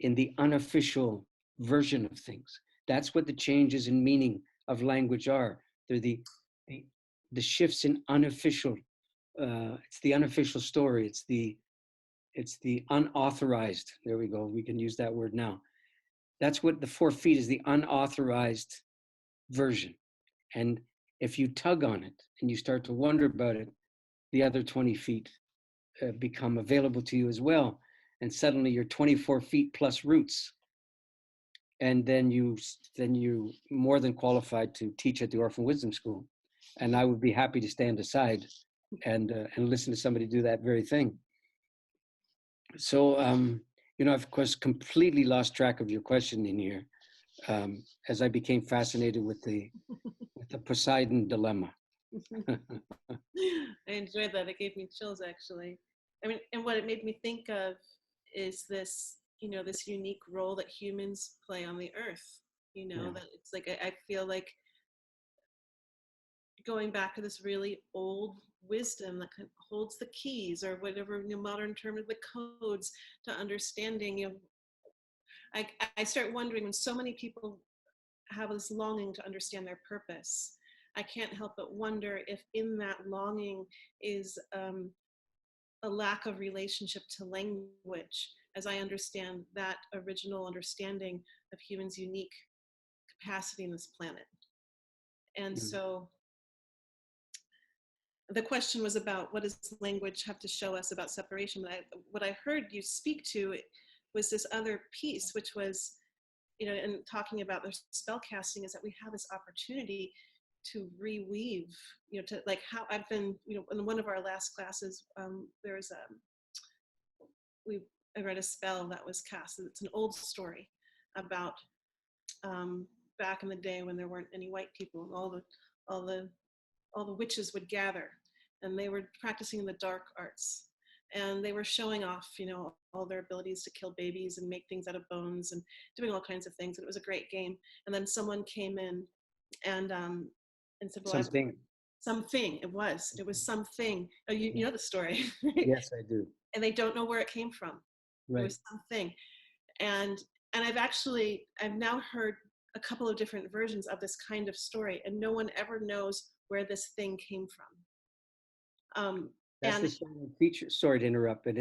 in the unofficial version of things. That's what the changes in meaning of language are. They're the shifts in unofficial. It's the unofficial story. It's the unauthorized. There we go. We can use that word now. That's what the 4 feet is, the unauthorized version. And if you tug on it and you start to wonder about it, the other 20 feet become available to you as well. And suddenly you're 24 feet plus roots. And then you more than qualified to teach at the Orphan Wisdom School. And I would be happy to stand aside and listen to somebody do that very thing. So You know, I've of course completely lost track of your question in here, as I became fascinated with the Poseidon dilemma. I enjoyed that. It gave me chills, actually. I mean, and what it made me think of is this, this unique role that humans play on the earth. Yeah. That it's like I feel like going back to this really old wisdom that kind of holds the keys, or whatever modern term of the codes to understanding. I start wondering, when so many people have this longing to understand their purpose, I can't help but wonder if in that longing is a lack of relationship to language, as I understand that original understanding of humans' unique capacity in this planet. And so the question was about, what does language have to show us about separation? But what I heard you speak to was this other piece, which was, and talking about the spell casting, is that we have this opportunity to reweave, to like how I've been, in one of our last classes, I read a spell that was cast. It's an old story about back in the day when there weren't any white people, and all the witches would gather, and they were practicing the dark arts, and they were showing off, all their abilities to kill babies and make things out of bones and doing all kinds of things. And it was a great game. And then someone came in and said, well, something. It was something. Oh, you know the story. Right? Yes, I do. And they don't know where it came from. Right. It was something. And I've now heard a couple of different versions of this kind of story, and no one ever knows where this thing came from. That's the salient feature. Sorry to interrupt, but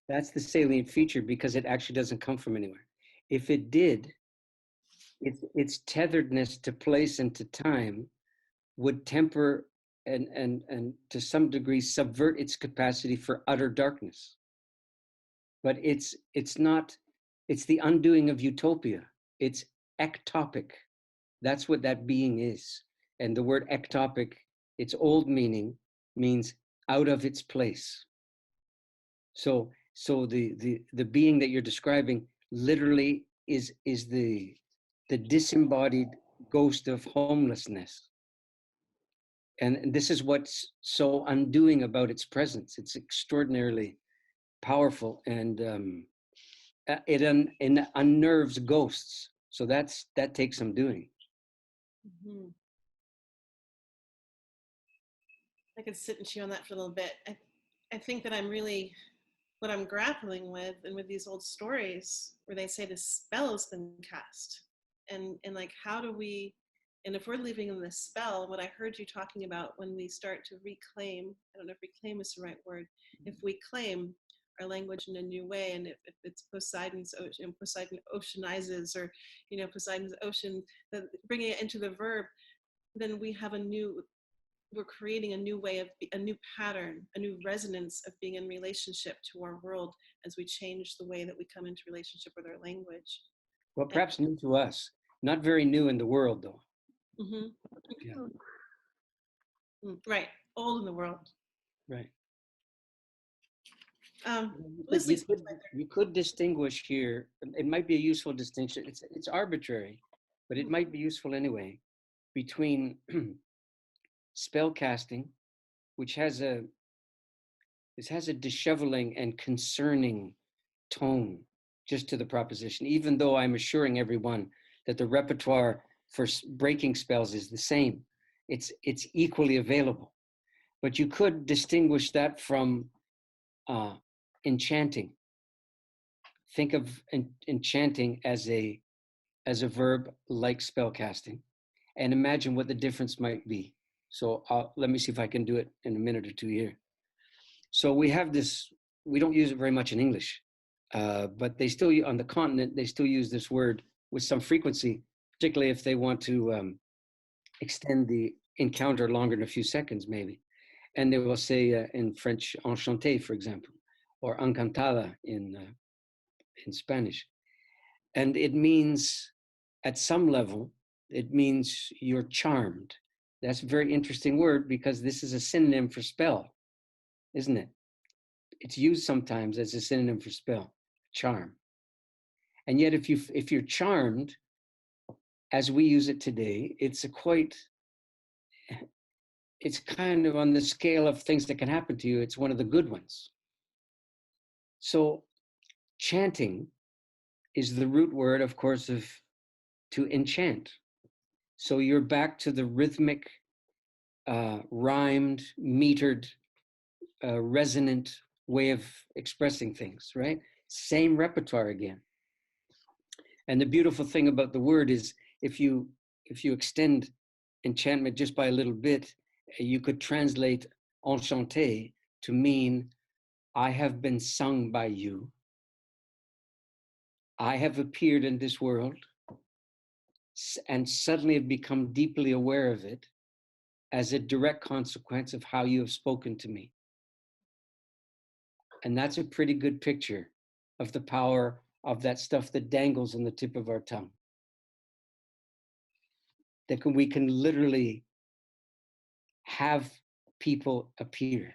that's the salient feature, because it actually doesn't come from anywhere. If it did, its tetheredness to place and to time would temper and to some degree subvert its capacity for utter darkness. But it's the undoing of utopia. It's ectopic. That's what that being is. And the word ectopic, its old meaning, means out of its place. So the being that you're describing literally is the disembodied ghost of homelessness. And this is what's so undoing about its presence. It's extraordinarily powerful, and it unnerves ghosts. So that takes some doing. Mm-hmm. I could sit and chew on that for a little bit. I think that what I'm grappling with, and with these old stories where they say this spell has been cast, and like, how do we, and if we're living in this spell, what I heard you talking about, when we start to reclaim, I don't know if reclaim is the right word, if we claim our language in a new way, and if it's Poseidon's ocean, Poseidon oceanizes, or Poseidon's ocean, bringing it into the verb, then we're creating a new way a new pattern, a new resonance of being in relationship to our world, as we change the way that we come into relationship with our language. Well, perhaps new to us, not very new in the world, though. Mm-hmm. Yeah. Right, old in the world. Right. You could distinguish here. It might be a useful distinction. It's arbitrary, but it might be useful anyway, between spell casting, which has a disheveling and concerning tone just to the proposition, even though I'm assuring everyone that the repertoire for breaking spells is the same. It's equally available. But you could distinguish that from enchanting. Think of enchanting as a verb like spell casting, and imagine what the difference might be. So let me see if I can do it in a minute or two here. So we have this, we don't use it very much in English, but they still, on the continent, they still use this word with some frequency, particularly if they want to extend the encounter longer than a few seconds, maybe. And they will say in French, enchanté, for example, or encantada in Spanish. And it means, at some level, it means you're charmed. That's a very interesting word, because this is a synonym for spell, isn't it? It's used sometimes as a synonym for spell, charm. And yet, if you're charmed, as we use it today, it's kind of on the scale of things that can happen to you. It's one of the good ones. So chanting is the root word, of course, of to enchant. So you're back to the rhythmic, rhymed, metered, resonant way of expressing things, right? Same repertoire again. And the beautiful thing about the word is if you extend enchantment just by a little bit, you could translate enchanté to mean I have been sung by you. I have appeared in this world and suddenly have become deeply aware of it as a direct consequence of how you have spoken to me. And that's a pretty good picture of the power of that stuff that dangles on the tip of our tongue. That we can literally have people appear.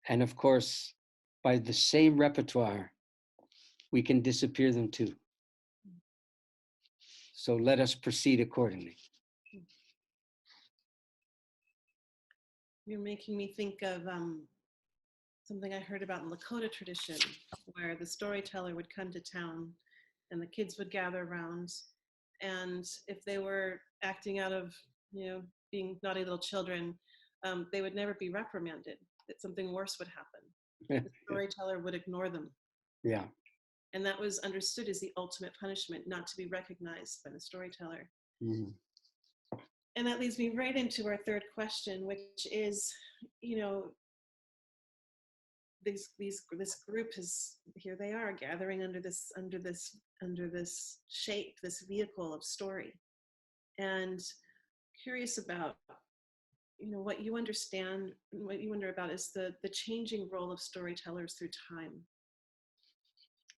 And of course, by the same repertoire, we can disappear them too. So let us proceed accordingly. You're making me think of something I heard about in Lakota tradition, where the storyteller would come to town and the kids would gather around. And if they were acting out of, being naughty little children, they would never be reprimanded, that something worse would happen. The storyteller would ignore them. Yeah. And that was understood as the ultimate punishment, not to be recognized by the storyteller. Mm-hmm. And that leads me right into our third question, which is, this group is, here they are gathering under this shape, this vehicle of story, and curious about what you understand and what you wonder about is the changing role of storytellers through time.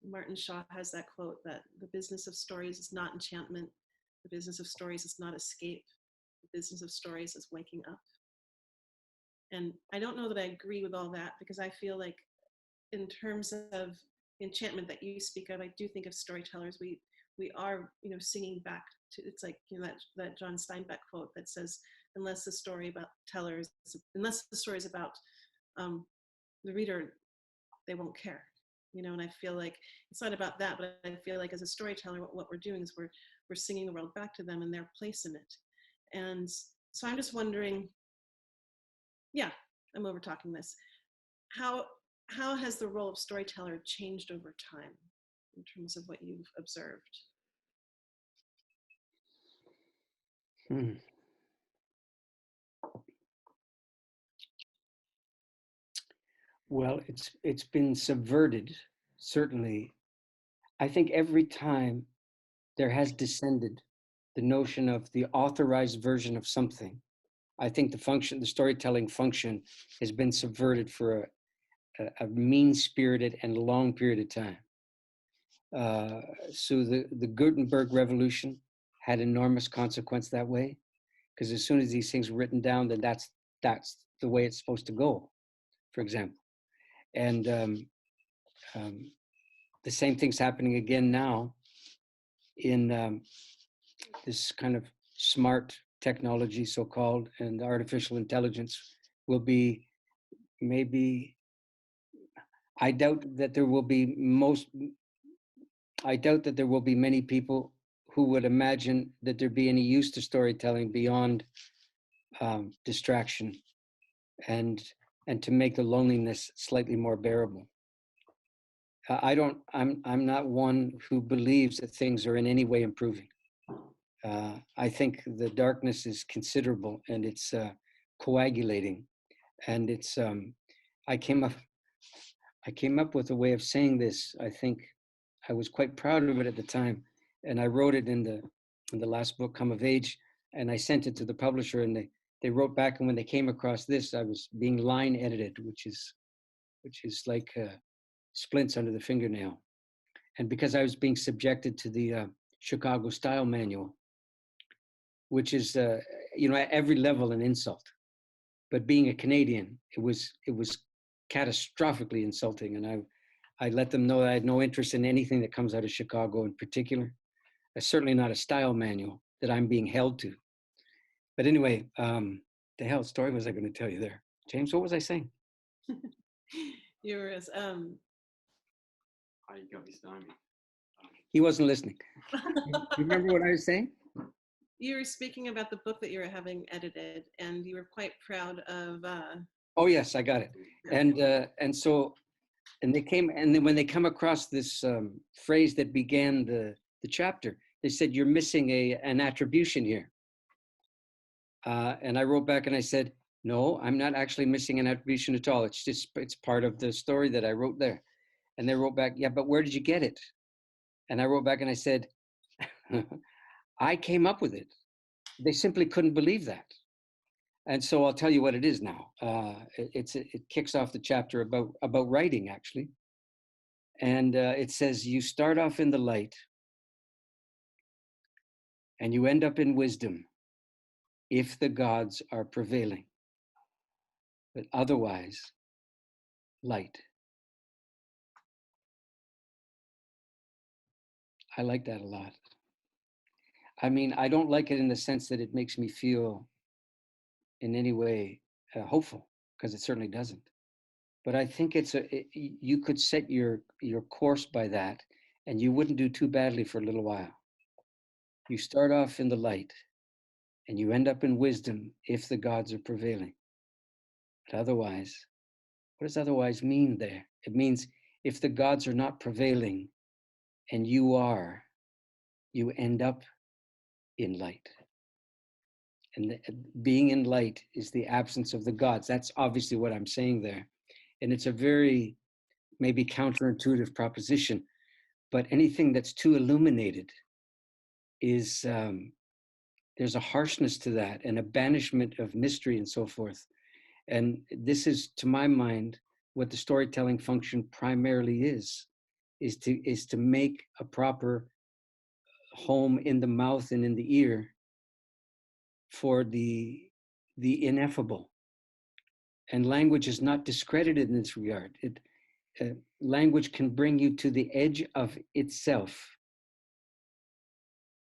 Martin Shaw has that quote that the business of stories is not enchantment, the business of stories is not escape, the business of stories is waking up. And I don't know that I agree with all that, because I feel like in terms of enchantment that you speak of, I do think of storytellers. We are, singing back to, it's like, that John Steinbeck quote that says, unless the story is about the reader, they won't care, and I feel like it's not about that, but I feel like as a storyteller, what we're doing is we're singing the world back to them and their place in it. And so I'm just wondering, I'm over talking this. How has the role of storyteller changed over time in terms of what you've observed? Well, it's been subverted, certainly. I think every time there has descended the notion of the authorized version of something, I think the storytelling function has been subverted for a mean-spirited and long period of time. So the Gutenberg Revolution had enormous consequence that way, because as soon as these things were written down, then that's the way it's supposed to go, for example. And the same thing's happening again now in this kind of smart technology, so-called, and artificial intelligence will be maybe, I doubt that there will be many people who would imagine that there'd be any use to storytelling beyond distraction and to make the loneliness slightly more bearable. I'm not one who believes that things are in any way improving. I think the darkness is considerable, and it's coagulating, and it's I came up with a way of saying this. I think I was quite proud of it at the time, and I wrote it in the last book, Come of Age, and I sent it to the publisher, and they wrote back, and when they came across this, I was being line edited, which is like splints under the fingernail. And because I was being subjected to the Chicago Style Manual, which is at every level an insult, but being a Canadian, it was catastrophically insulting, and I let them know that I had no interest in anything that comes out of Chicago in particular. Certainly not a style manual that I'm being held to. But anyway, the hell story was I going to tell you there? James, what was I saying? You were, Oh, you got me stymied. He wasn't listening. You remember what I was saying? you were speaking about the book that you were having edited, and you were quite proud of. Oh yes, I got it. And so, and they came, and then when they come across this phrase that began the chapter, they said, "You're missing an attribution here." And I wrote back and I said, "No, I'm not actually missing an attribution at all. It's part of the story that I wrote there." And they wrote back, "Yeah, but where did you get it?" And I wrote back and I said, "I came up with it." They simply couldn't believe that. And so I'll tell you what it is now. It kicks off the chapter about writing, actually. And it says, "You start off in the light and you end up in wisdom if the gods are prevailing, but otherwise, light." I like that a lot. I mean, I don't like it in the sense that it makes me feel in any way hopeful, because it certainly doesn't. But I think you could set your course by that, and you wouldn't do too badly for a little while. You start off in the light, and you end up in wisdom if the gods are prevailing. But otherwise, what does otherwise mean there? It means if the gods are not prevailing, and you are, you end up in light. And being in light is the absence of the gods. That's obviously what I'm saying there. And it's a very maybe counterintuitive proposition, but anything that's too illuminated is, there's a harshness to that and a banishment of mystery and so forth. And this is, to my mind, what the storytelling function primarily is to make a proper home in the mouth and in the ear for the ineffable. And language is not discredited in this regard. Language can bring you to the edge of itself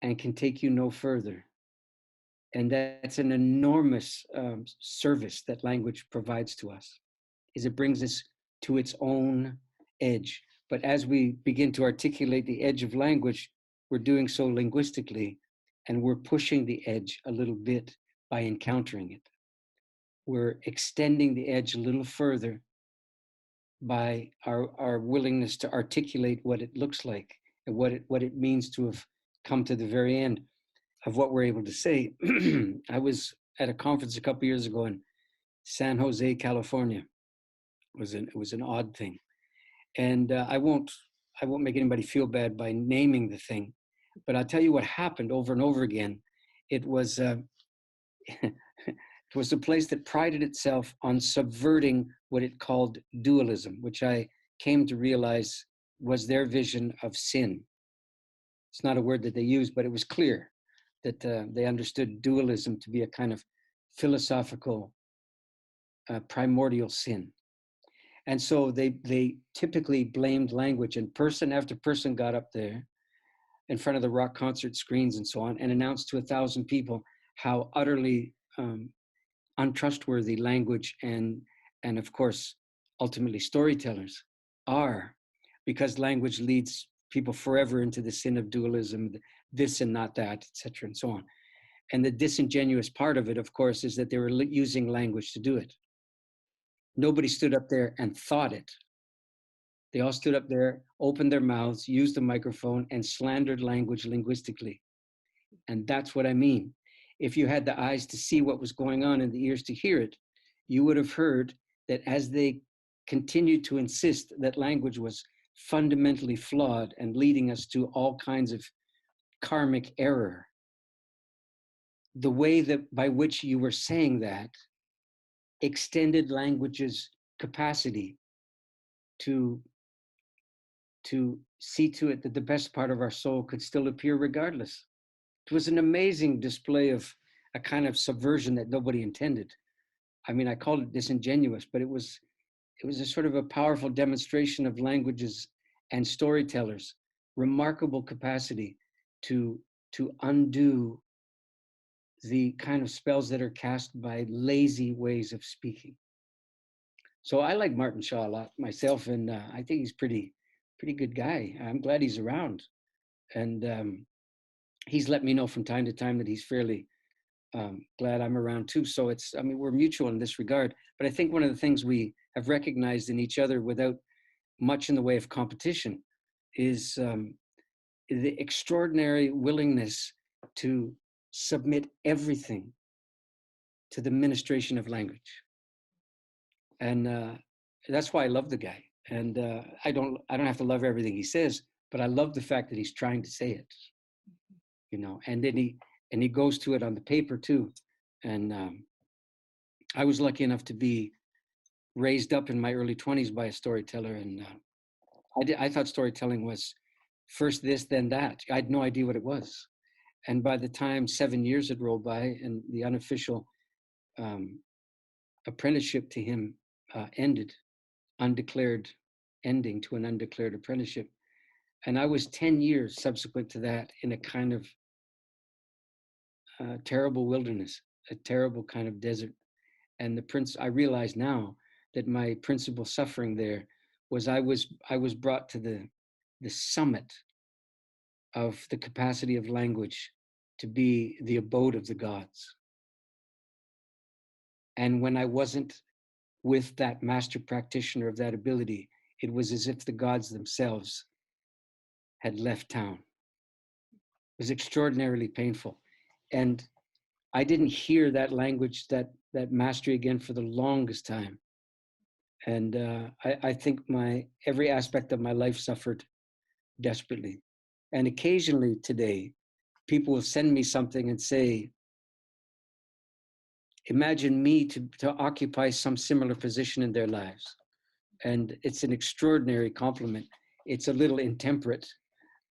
and can take you no further. And that's an enormous service that language provides to us, is it brings us to its own edge. But as we begin to articulate the edge of language, we're doing so linguistically, and we're pushing the edge a little bit by encountering it. We're extending the edge a little further by our willingness to articulate what it looks like and what it means to have come to the very end of what we're able to say. I was at a conference a couple of years ago in San Jose, California. It was an odd thing, and I won't make anybody feel bad by naming the thing, but I'll tell you what happened over and over again. It was it was a place that prided itself on subverting what it called dualism, which I came to realize was their vision of sin. It's not a word that they used, but it was clear that they understood dualism to be a kind of philosophical primordial sin. And so they typically blamed language, and person after person got up there in front of the rock concert screens and so on and announced to 1,000 people how utterly untrustworthy language and of course, ultimately storytellers are, because language leads people forever into the sin of dualism, this and not that, etc., and so on. And the disingenuous part of it, of course, is that they were using language to do it. Nobody stood up there and thought it. They all stood up there, opened their mouths, used the microphone, and slandered language linguistically. And that's what I mean. If you had the eyes to see what was going on and the ears to hear it, you would have heard that as they continued to insist that language was fundamentally flawed and leading us to all kinds of karmic error, the way that by which you were saying that extended language's capacity to see to it that the best part of our soul could still appear regardless. It was an amazing display of a kind of subversion that nobody intended. I mean, I called it disingenuous, but it was it was a sort of a powerful demonstration of languages and storytellers' remarkable capacity to undo the kind of spells that are cast by lazy ways of speaking. So I like Martin Shaw a lot myself, and I think he's pretty good guy. I'm glad he's around, and he's let me know from time to time that he's fairly glad I'm around too. So I mean, we're mutual in this regard. But I think one of the things we have recognized in each other without much in the way of competition is the extraordinary willingness to submit everything to the ministration of language. And that's why I love the guy. And I don't have to love everything he says, but I love the fact that he's trying to say it, you know, and then he goes to it on the paper too. And I was lucky enough to be raised up in my early 20s by a storyteller. And I thought storytelling was first this, then that. I had no idea what it was. And by the time 7 years had rolled by and the unofficial apprenticeship to him ended, undeclared ending to an undeclared apprenticeship. And I was 10 years subsequent to that in a kind of terrible wilderness, a terrible kind of desert. And I realize now that my principal suffering there was I was brought to the summit of the capacity of language to be the abode of the gods. And when I wasn't with that master practitioner of that ability, it was as if the gods themselves had left town. It was extraordinarily painful. And I didn't hear that language, that mastery again for the longest time. And I think every aspect of my life suffered desperately. And occasionally today, people will send me something and say, imagine me to occupy some similar position in their lives. And it's an extraordinary compliment. It's a little intemperate,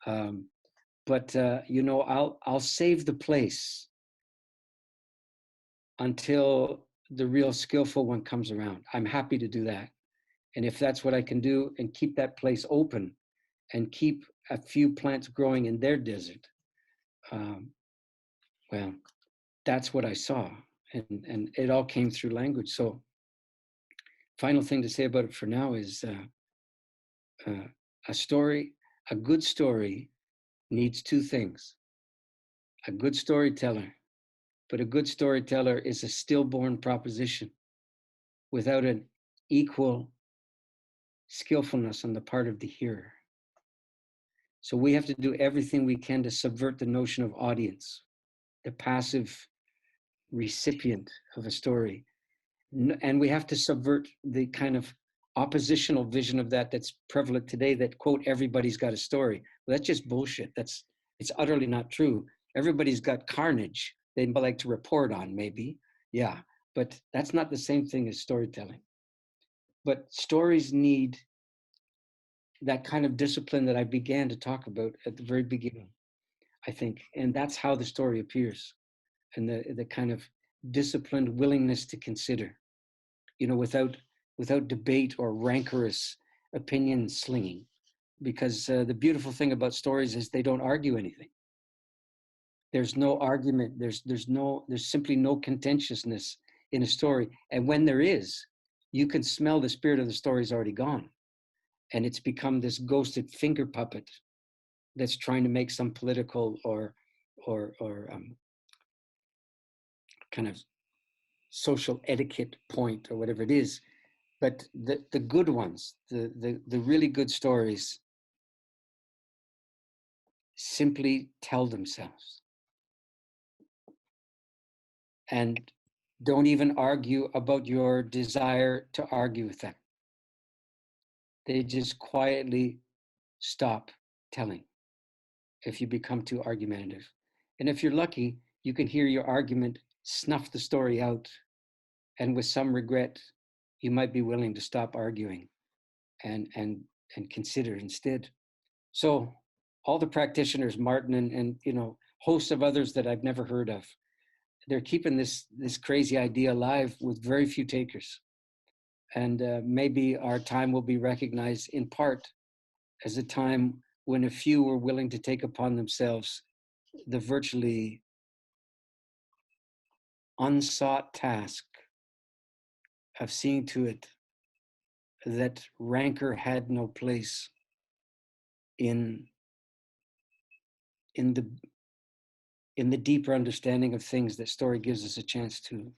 but you know, I'll save the place until the real skillful one comes around. I'm happy to do that. And if that's what I can do and keep that place open and keep a few plants growing in their desert, well, that's what I saw. And it all came through language. So final thing to say about it for now is a good story needs two things: a good storyteller. But a good storyteller is a stillborn proposition without an equal skillfulness on the part of the hearer. So we have to do everything we can to subvert the notion of audience, the passive recipient of a story. And we have to subvert the kind of oppositional vision of that that's prevalent today, that, quote, everybody's got a story. Well, that's just bullshit. It's utterly not true. Everybody's got carnage they'd like to report on, maybe. Yeah, but that's not the same thing as storytelling. But stories need that kind of discipline that I began to talk about at the very beginning, I think. And that's how the story appears. And the kind of disciplined willingness to consider, you know, without debate or rancorous opinion slinging. Because the beautiful thing about stories is they don't argue anything. There's no argument. There's simply no contentiousness in a story. And when there is, you can smell the spirit of the story's already gone. And it's become this ghosted finger puppet that's trying to make some political or kind of social etiquette point or whatever it is. But the good ones, the really good stories, simply tell themselves and don't even argue about your desire to argue with them. They just quietly stop telling if you become too argumentative. And if you're lucky, you can hear your argument snuff the story out. And with some regret, you might be willing to stop arguing and consider instead. So all the practitioners, Martin and you know, hosts of others that I've never heard of, they're keeping this crazy idea alive with very few takers. And maybe our time will be recognized in part as a time when a few were willing to take upon themselves the virtually unsought task of seeing to it that rancor had no place in the deeper understanding of things that story gives us a chance to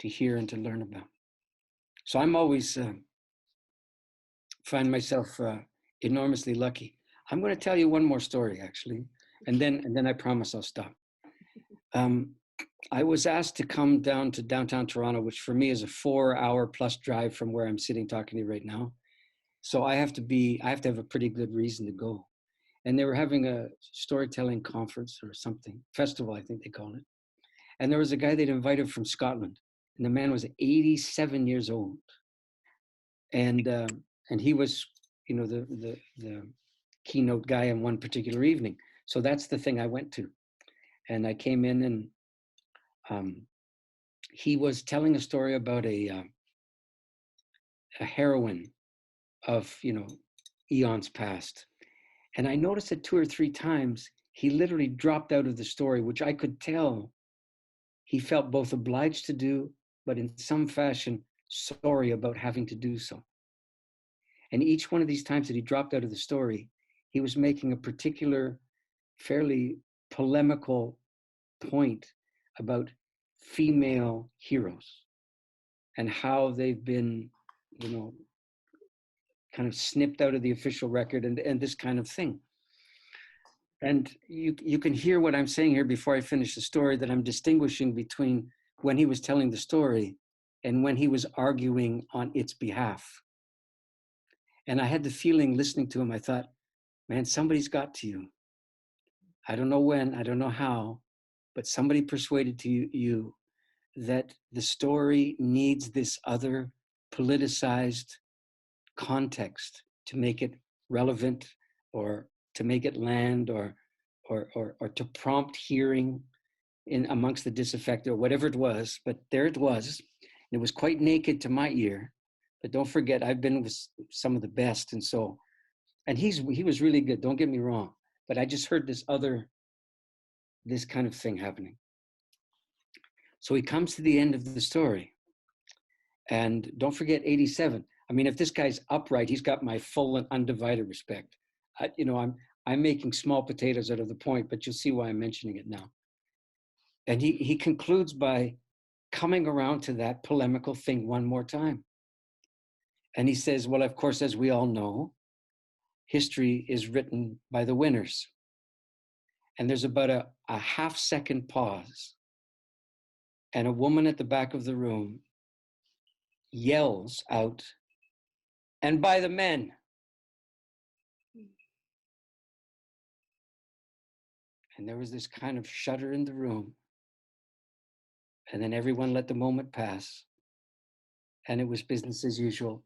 hear and to learn about. So I'm always find myself enormously lucky. I'm going to tell you one more story, actually, and then I promise I'll stop. I was asked to come down to downtown Toronto, which for me is a 4-hour plus drive from where I'm sitting talking to you right now. So I have to have a pretty good reason to go. And they were having a storytelling conference or something, festival, I think they call it. And there was a guy they'd invited from Scotland, and the man was 87 years old. And he was, you know, the keynote guy on one particular evening. So that's the thing I went to. And I came in, and he was telling a story about a heroine of, you know, eons past. And I noticed that 2 or 3 times he literally dropped out of the story, which I could tell he felt both obliged to do, but in some fashion sorry about having to do so. And each one of these times that he dropped out of the story, he was making a particular, fairly polemical point about female heroes and how they've been, you know, kind of snipped out of the official record and this kind of thing. And you can hear what I'm saying here before I finish the story, that I'm distinguishing between when he was telling the story and when he was arguing on its behalf. And I had the feeling listening to him, I thought, man, somebody's got to you. I don't know when, I don't know how, but somebody persuaded to you that the story needs this other politicized context to make it relevant, or to make it land, or to prompt hearing in amongst the disaffected, or whatever it was. But there it was. It was quite naked to my ear. But don't forget, I've been with some of the best, and so, and he was really good. Don't get me wrong, but I just heard this kind of thing happening. So he comes to the end of the story, and don't forget 87. I mean, if this guy's upright, he's got my full and undivided respect. I'm making small potatoes out of the point, but you'll see why I'm mentioning it now. And he concludes by coming around to that polemical thing one more time. And he says, well, of course, as we all know, history is written by the winners. And there's about a half-second pause. And a woman at the back of the room yells out, and by the men. And there was this kind of shudder in the room. And then everyone let the moment pass. And it was business as usual.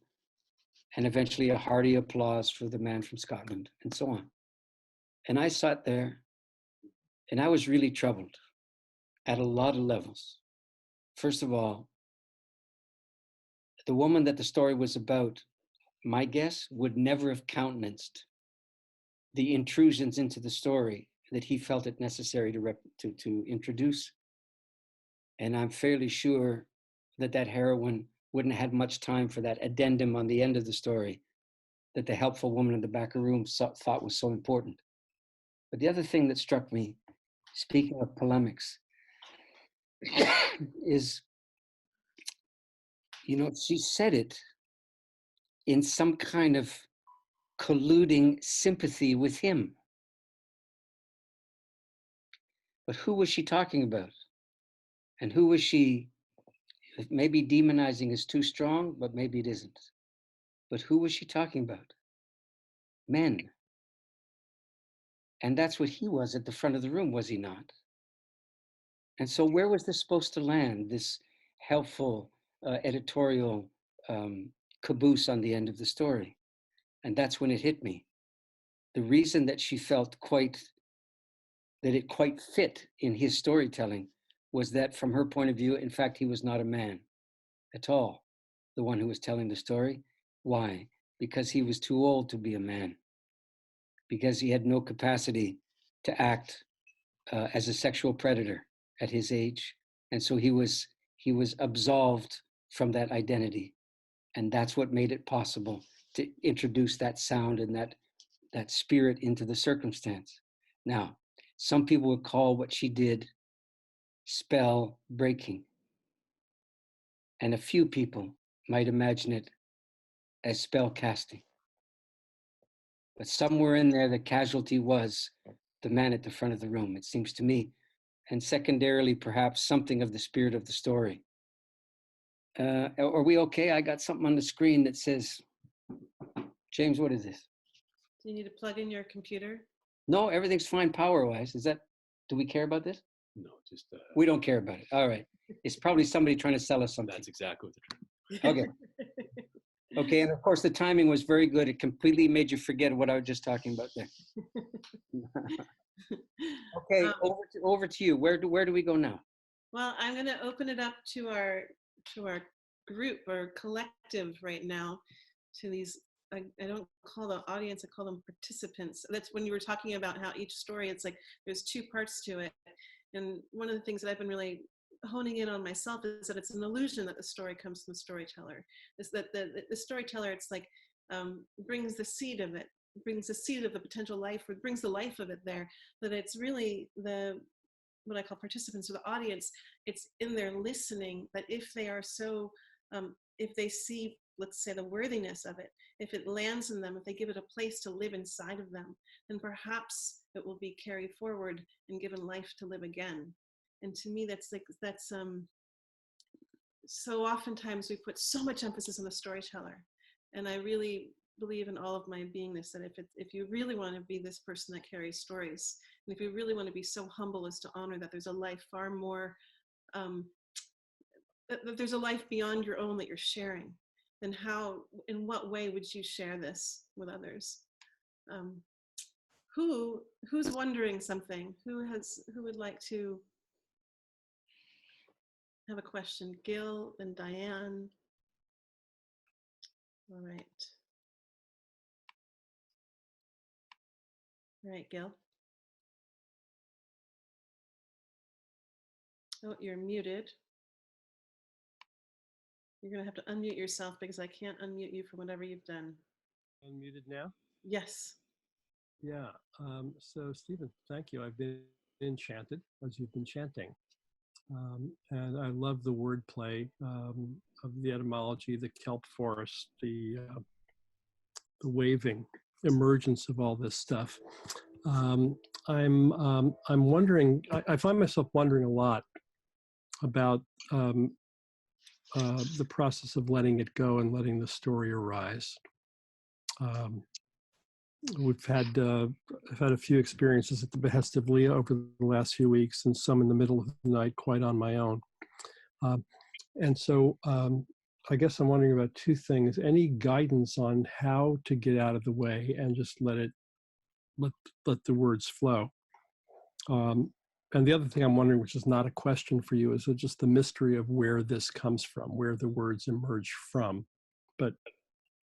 And eventually a hearty applause for the man from Scotland, and so on. And I sat there, and I was really troubled at a lot of levels. First of all, the woman that the story was about, my guess, would never have countenanced the intrusions into the story that he felt it necessary to introduce. And I'm fairly sure that heroine wouldn't have had much time for that addendum on the end of the story that the helpful woman in the back of the room thought was so important. But the other thing that struck me, speaking of polemics, is, you know, she said it in some kind of colluding sympathy with him. But who was she talking about? And who was she, maybe demonizing is too strong, but maybe it isn't. But who was she talking about? Men. And that's what he was at the front of the room, was he not? And so where was this supposed to land, this helpful editorial caboose on the end of the story? And that's when it hit me. The reason that she felt that it quite fit in his storytelling was that from her point of view, in fact, he was not a man at all. the one who was telling the story. Why? Because he was too old to be a man, because he had no capacity to act as a sexual predator at his age. And so he was absolved from that identity. And that's what made it possible to introduce that sound and that spirit into the circumstance. Now, some people would call what she did spell breaking. And a few people might imagine it as spell casting. But somewhere in there, the casualty was the man at the front of the room, it seems to me. And secondarily, perhaps something of the spirit of the story. Are we okay? I got something on the screen that says, James, what is this? Do you need to plug in your computer? No, everything's fine power-wise. Do we care about this? No, just We don't care about it. All right. It's probably somebody trying to sell us something. that's exactly what they're trying. Okay. Okay, and of course the timing was very good. It completely made you forget what I was just talking about there. Okay, over to you. Where do we go now? Well, I'm going to open it up to our group or collective right now, to these. I don't call the audience, I call them participants. That's when you were talking about how each story, it's like there's two parts to it. And one of the things that I've been really honing in on myself is that it's an illusion that the story comes from the storyteller. Is that the storyteller, it's like brings the seed of it, brings the seed of the potential life, or brings the life of it there. That it's really what I call participants or the audience. It's in their listening that if they are so, if they see, let's say, the worthiness of it, if it lands in them, if they give it a place to live inside of them, then perhaps it will be carried forward and given life to live again. And to me, that's so oftentimes we put so much emphasis on the storyteller. And I really believe in all of my beingness that if you really want to be this person that carries stories, and if you really want to be so humble as to honor that there's a life far more, that there's a life beyond your own that you're sharing, then in what way would you share this with others? Who's wondering something? Who would like to have a question? Gil and Diane. All right. All right, Gil. Oh, you're muted. You're going to have to unmute yourself because I can't unmute you for whatever you've done. Unmuted now? Yes. Yeah. So, Stephen, thank you. I've been enchanted as you've been chanting. And I love the wordplay of the etymology, the kelp forest, the waving emergence of all this stuff. I'm wondering. I find myself wondering a lot about the process of letting it go and letting the story arise. I've had a few experiences at the behest of Leah over the last few weeks, and some in the middle of the night, quite on my own. And so I guess I'm wondering about two things. Any guidance on how to get out of the way and just let the words flow? And the other thing I'm wondering, which is not a question for you, is just the mystery of where this comes from, where the words emerge from. But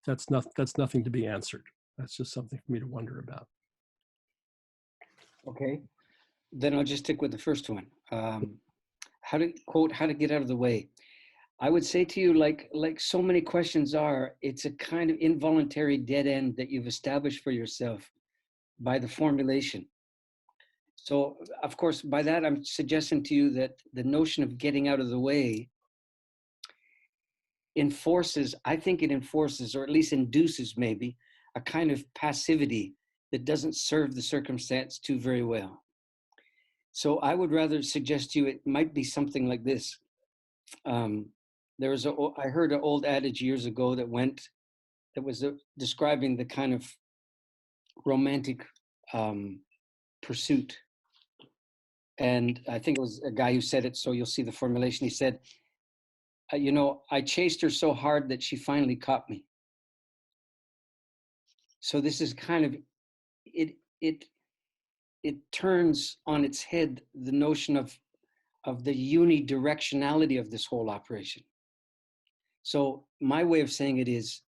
that's nothing to be answered. That's just something for me to wonder about. Okay, then I'll just stick with the first one. How to get out of the way. I would say to you, like so many questions are, it's a kind of involuntary dead end that you've established for yourself by the formulation. So, of course, by that, I'm suggesting to you that the notion of getting out of the way I think it enforces, or at least induces maybe, a kind of passivity that doesn't serve the circumstance too very well. So I would rather suggest to you it might be something like this. I heard an old adage years ago that was describing the kind of romantic pursuit. And I think it was a guy who said it, so you'll see the formulation. He said, I chased her so hard that she finally caught me. So this is kind of, it turns on its head the notion of the unidirectionality of this whole operation. So my way of saying it is,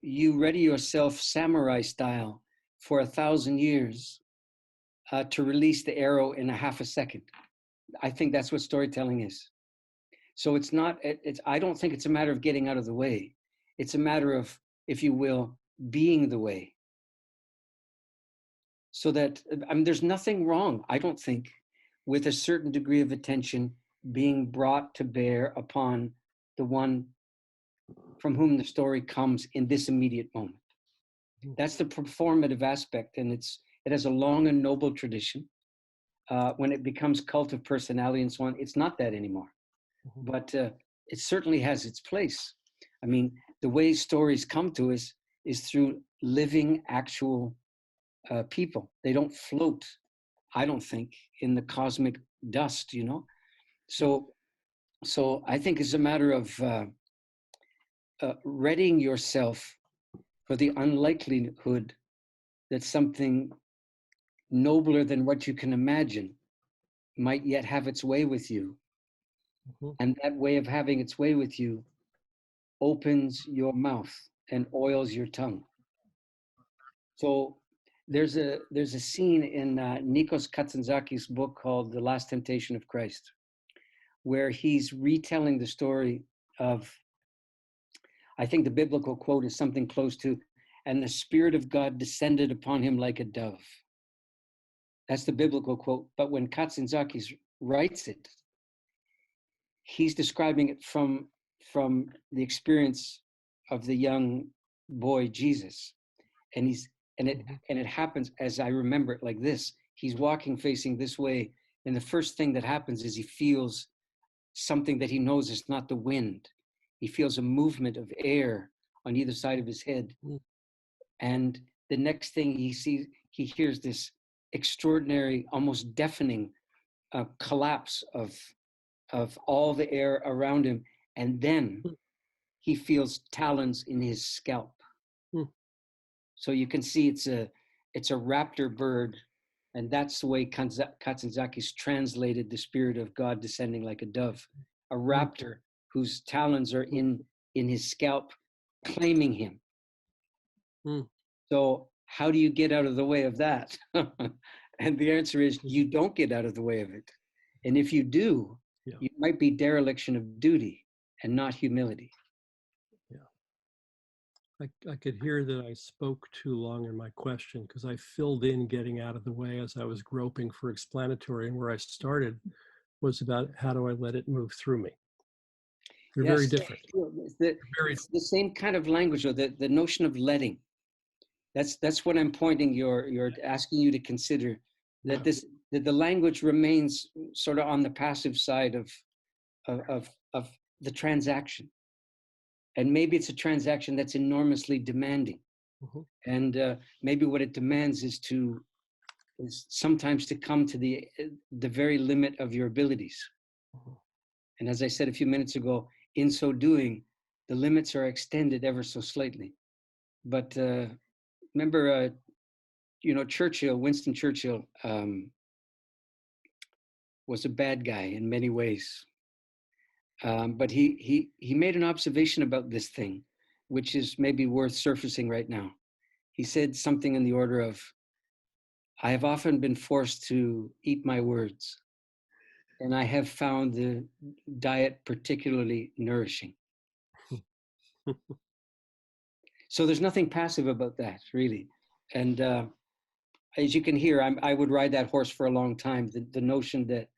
you ready yourself samurai style for 1,000 years to release the arrow in a half a second. I think that's what storytelling is. So it's not, I don't think it's a matter of getting out of the way. It's a matter of, if you will, being the way. So that, I mean, there's nothing wrong, I don't think, with a certain degree of attention being brought to bear upon the one from whom the story comes in this immediate moment. That's the performative aspect, and it has a long and noble tradition. When it becomes cult of personality and so on, it's not that anymore. But it certainly has its place. I mean, the way stories come to us is through living, actual people. They don't float, I don't think, in the cosmic dust, you know? So I think it's a matter of readying yourself for the unlikelihood that something nobler than what you can imagine might yet have its way with you. And that way of having its way with you opens your mouth and oils your tongue. So there's a scene in Nikos Kazantzaki's book called The Last Temptation of Christ, where he's retelling the story of, I think the biblical quote is something close to, and the Spirit of God descended upon him like a dove. That's the biblical quote. But when Kazantzakis writes it, he's describing it from the experience of the young boy Jesus. And it happens, as I remember it, like this. He's walking facing this way, and the first thing that happens is he feels something that he knows is not the wind. He feels a movement of air on either side of his head. And the next thing he sees, he hears this extraordinary, almost deafening collapse of all the air around him. And then he feels talons in his scalp. So you can see it's a raptor bird, and that's the way Kazantzakis translated the Spirit of God descending like a dove. A raptor whose talons are in his scalp, claiming him. So how do you get out of the way of that? And the answer is, you don't get out of the way of it. And if you do, you might be dereliction of duty and not humility. I could hear that I spoke too long in my question, because I filled in getting out of the way as I was groping for explanatory, and where I started was about how do I let it move through me. They're very different. It's the same kind of language, or the notion of letting. That's what I'm pointing. You're asking you to consider that that the language remains sort of on the passive side of the transaction. And maybe it's a transaction that's enormously demanding. And maybe what it demands is sometimes to come to the very limit of your abilities. And as I said a few minutes ago, in so doing, the limits are extended ever so slightly. But remember, Winston Churchill was a bad guy in many ways. But he made an observation about this thing, which is maybe worth surfacing right now. He said something in the order of, I have often been forced to eat my words, and I have found the diet particularly nourishing. So there's nothing passive about that, really. And as you can hear, I would ride that horse for a long time, the notion that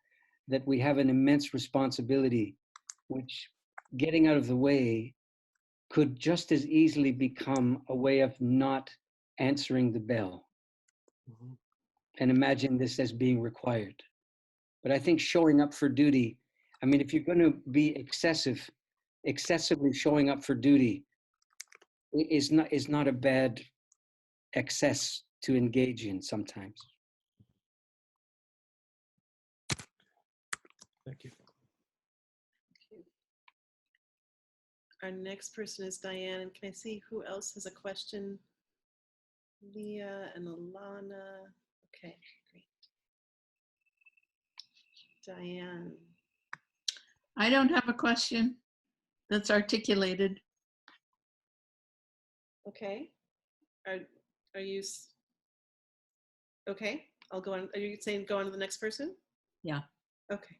we have an immense responsibility, which getting out of the way could just as easily become a way of not answering the bell. And imagine this as being required. But I think showing up for duty, I mean, if you're going to be excessively showing up for duty is not a bad excess to engage in sometimes. Thank you. Our next person is Diane. And can I see who else has a question? Leah and Alana. Okay, great. Diane. I don't have a question that's articulated. Okay. Are you okay? I'll go on. Are you saying go on to the next person? Yeah. Okay.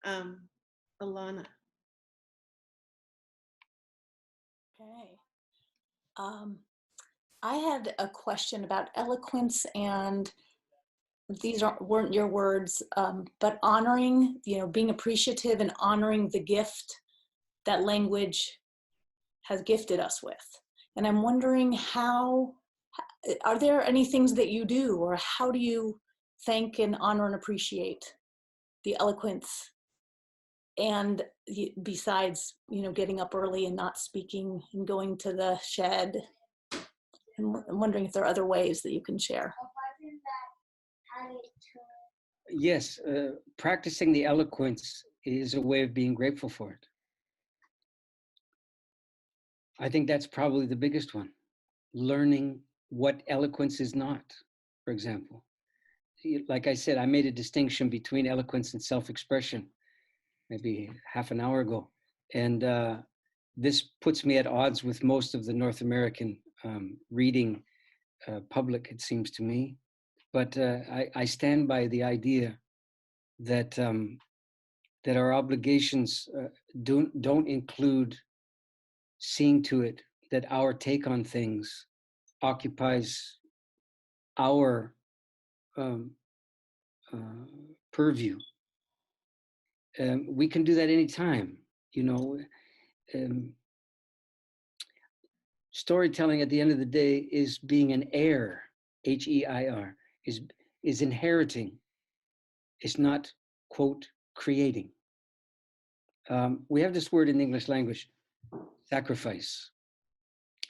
Alana. Okay. I had a question about eloquence, and these weren't your words, but honoring, being appreciative and honoring the gift that language has gifted us with. And I'm wondering are there any things that you do, or how do you thank and honor and appreciate the eloquence? And besides, getting up early and not speaking and going to the shed, I'm wondering if there are other ways that you can share. Yes, practicing the eloquence is a way of being grateful for it. I think that's probably the biggest one. Learning what eloquence is not, for example. Like I said, I made a distinction between eloquence and self-expression maybe half an hour ago. And this puts me at odds with most of the North American reading public, it seems to me. But I stand by the idea that that our obligations don't include seeing to it that our take on things occupies our purview. We can do that anytime, storytelling at the end of the day is being an heir, H-E-I-R, is inheriting. It's not, quote, creating. We have this word in the English language, sacrifice.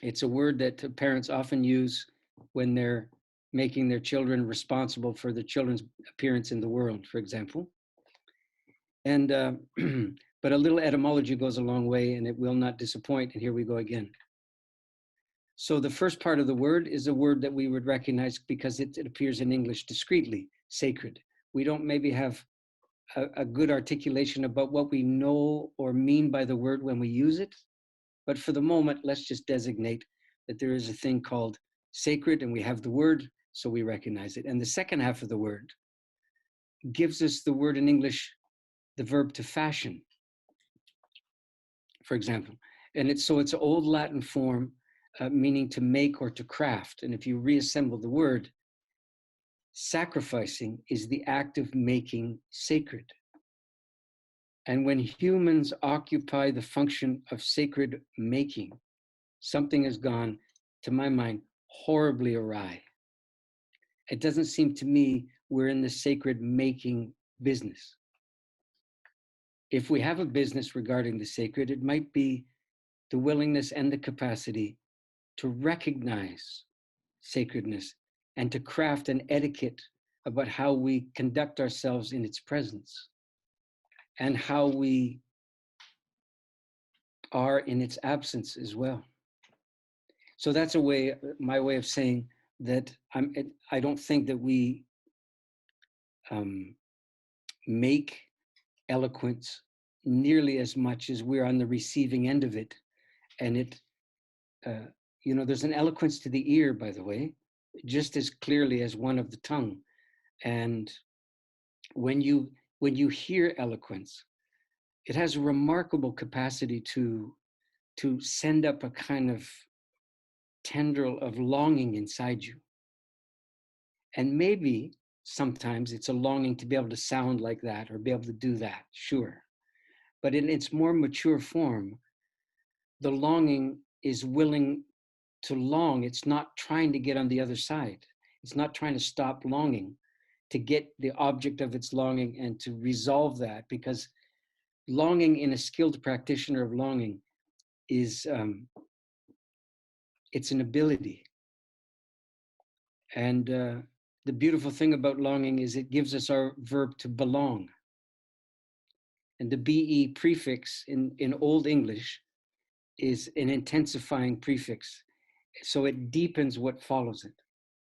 It's a word that parents often use when they're making their children responsible for their children's appearance in the world, for example. And but a little etymology goes a long way, and it will not disappoint. And here we go again. So the first part of the word is a word that we would recognize because it appears in English discreetly, sacred. We don't maybe have a good articulation about what we know or mean by the word when we use it. But for the moment, let's just designate that there is a thing called sacred, and we have the word, so we recognize it. And the second half of the word gives us the word in English, the verb to fashion, for example. And it's an old Latin form meaning to make or to craft. And if you reassemble the word, sacrificing is the act of making sacred. And when humans occupy the function of sacred making, something has gone, to my mind, horribly awry. It doesn't seem to me we're in the sacred making business. If we have a business regarding the sacred, it might be the willingness and the capacity to recognize sacredness and to craft an etiquette about how we conduct ourselves in its presence and how we are in its absence as well. So that's my way of saying that I don't think that we make eloquence nearly as much as we're on the receiving end of it. And there's an eloquence to the ear, by the way, just as clearly as one of the tongue. And when you hear eloquence, it has a remarkable capacity to send up a kind of tendril of longing inside you. And maybe sometimes it's a longing to be able to sound like that or be able to do that, sure. But in its more mature form, the longing is willing to long. It's not trying to get on the other side. It's not trying to stop longing, to get the object of its longing and to resolve that, because longing in a skilled practitioner of longing is, it's an ability. And the beautiful thing about longing is it gives us our verb to belong. And the BE prefix in Old English is an intensifying prefix. So it deepens what follows it.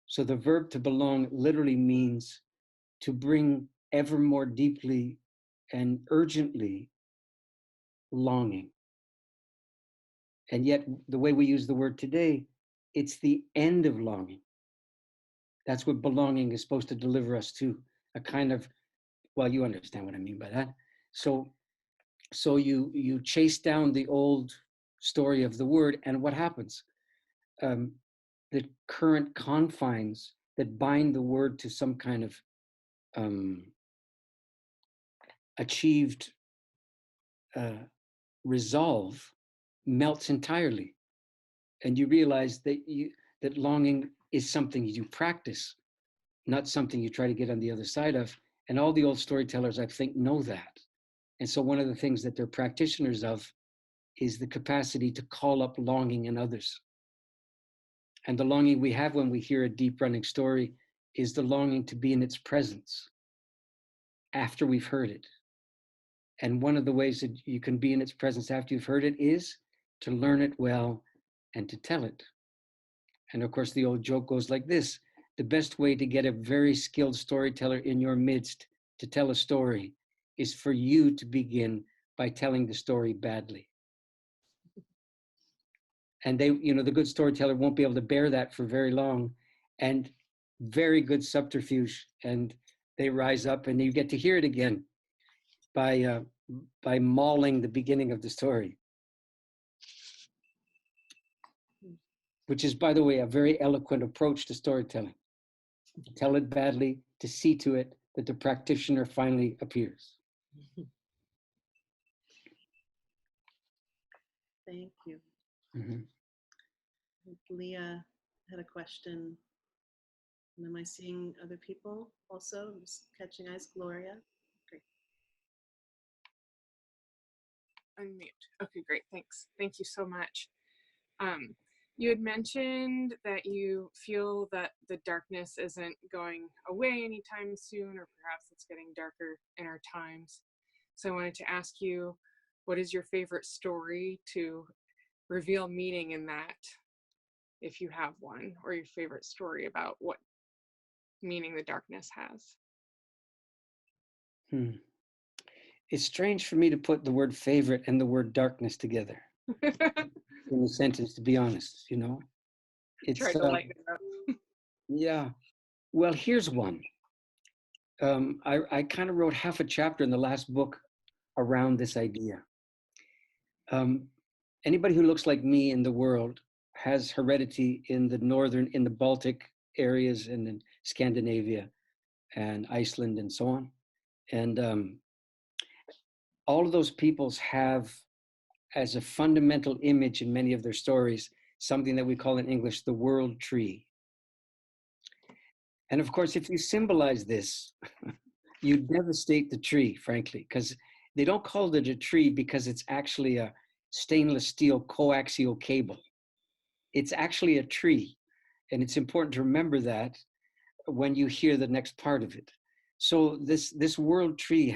So the verb to belong literally means to bring ever more deeply and urgently longing. And yet the way we use the word today, it's the end of longing. That's what belonging is supposed to deliver us to, a kind of, well, you understand what I mean by that. So you chase down the old story of the word, and what happens? The current confines that bind the word to some kind of achieved resolve melts entirely, and you realize that longing is something you practice, not something you try to get on the other side of. And all the old storytellers, I think, know that. And so one of the things that they're practitioners of is the capacity to call up longing in others. And the longing we have when we hear a deep running story is the longing to be in its presence after we've heard it. And one of the ways that you can be in its presence after you've heard it is to learn it well and to tell it. And of course, the old joke goes like this: the best way to get a very skilled storyteller in your midst to tell a story is for you to begin by telling the story badly. And they, the good storyteller won't be able to bear that for very long, and very good subterfuge, and they rise up and you get to hear it again by mauling the beginning of the story. Which is, by the way, a very eloquent approach to storytelling. Tell it badly, to see to it that the practitioner finally appears. Thank you. Mm-hmm. Leah had a question. And am I seeing other people also? I'm just catching eyes. Gloria. Great. Unmute. Okay, great. Thanks. Thank you so much. You had mentioned that you feel that the darkness isn't going away anytime soon, or perhaps it's getting darker in our times. So I wanted to ask you, what is your favorite story to reveal meaning in that, if you have one, or your favorite story about what meaning the darkness has? It's strange for me to put the word favorite and the word darkness together in a sentence, to be honest, It's Try to lighten it up. Yeah. Well, here's one. I kind of wrote half a chapter in the last book around this idea. Anybody who looks like me in the world has heredity in the Baltic areas and in Scandinavia and Iceland and so on. And all of those peoples have, as a fundamental image in many of their stories, something that we call in English the world tree. And of course, if you symbolize this, you devastate the tree, frankly, because they don't call it a tree because it's actually a stainless steel coaxial cable. It's actually a tree. And it's important to remember that when you hear the next part of it. So this world tree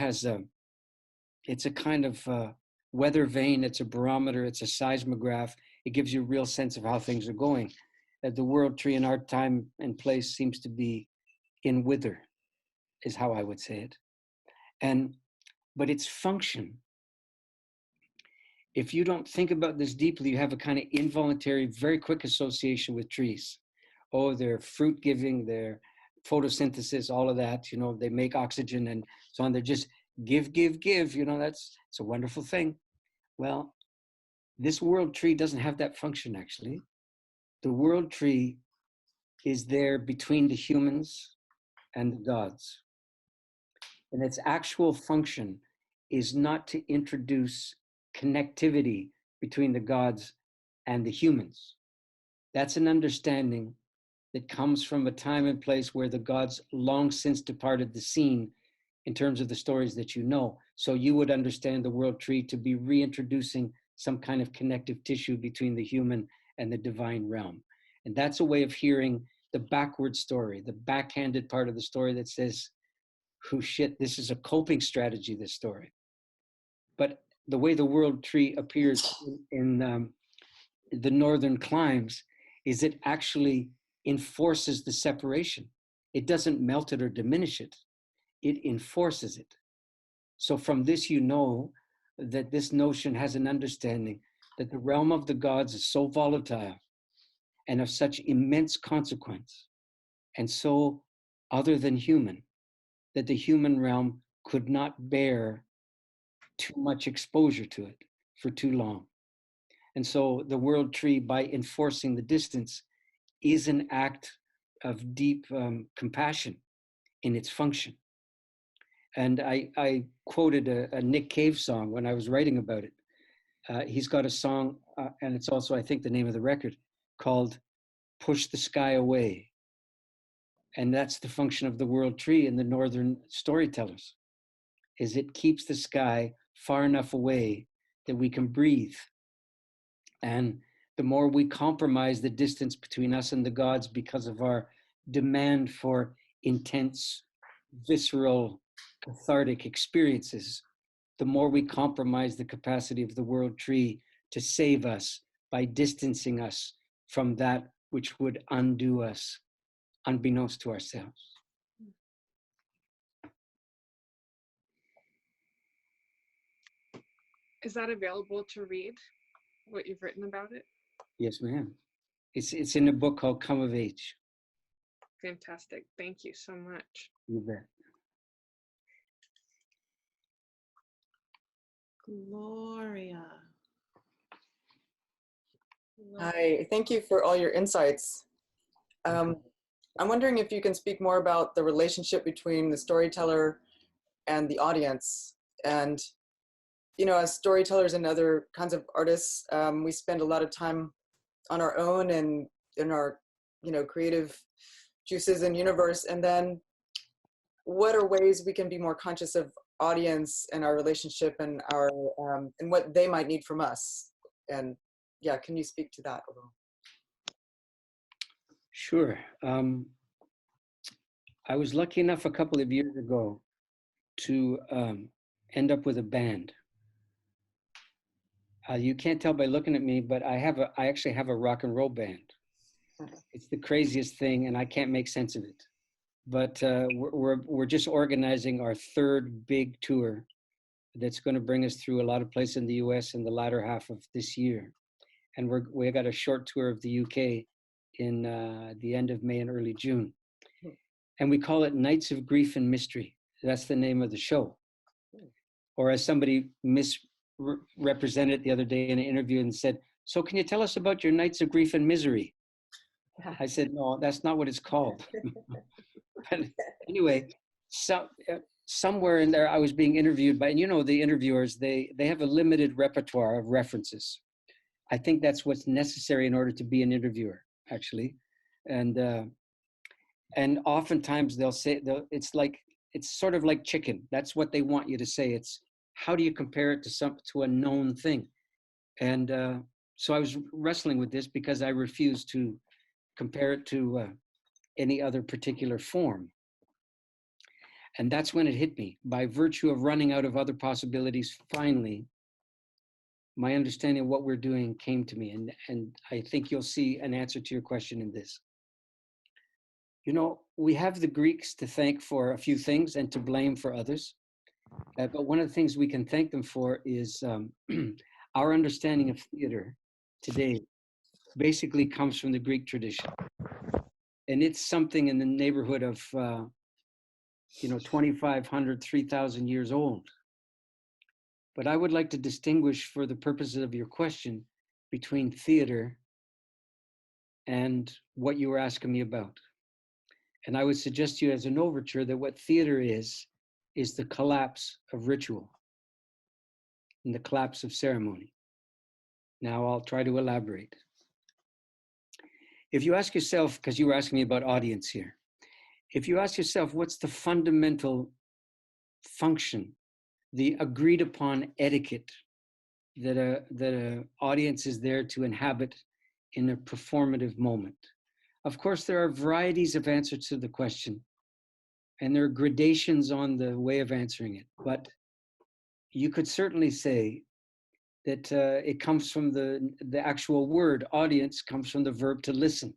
it's a kind of weather vane, it's a barometer, it's a seismograph. It gives you a real sense of how things are going. The world tree in our time and place seems to be in wither, is how I would say it. But its function, if you don't think about this deeply, you have a kind of involuntary, very quick association with trees. Oh, they're fruit giving, they're photosynthesis, all of that, they make oxygen and so on. They're just give, it's a wonderful thing. Well, this world tree doesn't have that function, actually. The world tree is there between the humans and the gods. And its actual function is not to introduce connectivity between the gods and the humans. That's an understanding that comes from a time and place where the gods long since departed the scene in terms of the stories that you know. So you would understand the world tree to be reintroducing some kind of connective tissue between the human and the divine realm. And that's a way of hearing the backward story, the backhanded part of the story that says, oh shit, this is a coping strategy, this story. But the way the world tree appears in the northern climes is it actually enforces the separation. It doesn't melt it or diminish it. It enforces it. So from this, you know that this notion has an understanding that the realm of the gods is so volatile and of such immense consequence, and so other than human, that the human realm could not bear too much exposure to it for too long. And so the world tree, by enforcing the distance, is an act of deep compassion in its function. And I quoted a Nick Cave song when I was writing about it. He's got a song, and it's also, I think, the name of the record, called Push the Sky Away. And that's the function of the world tree in the northern storytellers, is it keeps the sky far enough away that we can breathe. And the more we compromise the distance between us and the gods because of our demand for intense, visceral, cathartic experiences, the more we compromise the capacity of the world tree to save us by distancing us from that which would undo us, unbeknownst to ourselves. Is that available to read, what you've written about it? Yes, ma'am. It's in a book called Come of Age. Fantastic. Thank you so much. You bet. Gloria. Hi, thank you for all your insights. I'm wondering if you can speak more about the relationship between the storyteller and the audience. And, you know, as storytellers and other kinds of artists, we spend a lot of time on our own and in our, you know, creative juices and universe. And then what are ways we can be more conscious of audience and our relationship and our, and what they might need from us? And yeah, can you speak to that a little? Sure. I was lucky enough a couple of years ago to end up with a band. You can't tell by looking at me, but I actually have a rock and roll band. It's the craziest thing, and I can't make sense of it. But we're just organizing our third big tour that's going to bring us through a lot of places in the U.S. in the latter half of this year, and we got a short tour of the U.K. in the end of May and early June, and we call it Nights of Grief and Mystery. That's the name of the show. Or as somebody misrepresented the other day in an interview and said, "So can you tell us about your nights of grief and misery?" I said, "No, that's not what it's called." But anyway, somewhere in there I was being interviewed by, and you know, the interviewers, they have a limited repertoire of references. I think that's what's necessary in order to be an interviewer, actually. And oftentimes they'll say, it's sort of like chicken. That's what they want you to say. It's, how do you compare it to a known thing? And so I was wrestling with this because I refused to compare it to any other particular form. And that's when it hit me. By virtue of running out of other possibilities, finally, my understanding of what we're doing came to me. And I think you'll see an answer to your question in this. You know, we have the Greeks to thank for a few things and to blame for others. But one of the things we can thank them for is our understanding of theater today basically comes from the Greek tradition. And it's something in the neighborhood of, 2,500, 3,000 years old. But I would like to distinguish, for the purposes of your question, between theater and what you were asking me about. And I would suggest to you as an overture that what theater is the collapse of ritual and the collapse of ceremony. Now I'll try to elaborate. If you ask yourself, because you were asking me about audience here, if you ask yourself what's the fundamental function, the agreed upon etiquette that a audience is there to inhabit in a performative moment. Of course, there are varieties of answers to the question, and there are gradations on the way of answering it. But you could certainly say that it comes from the actual word. Audience comes from the verb to listen.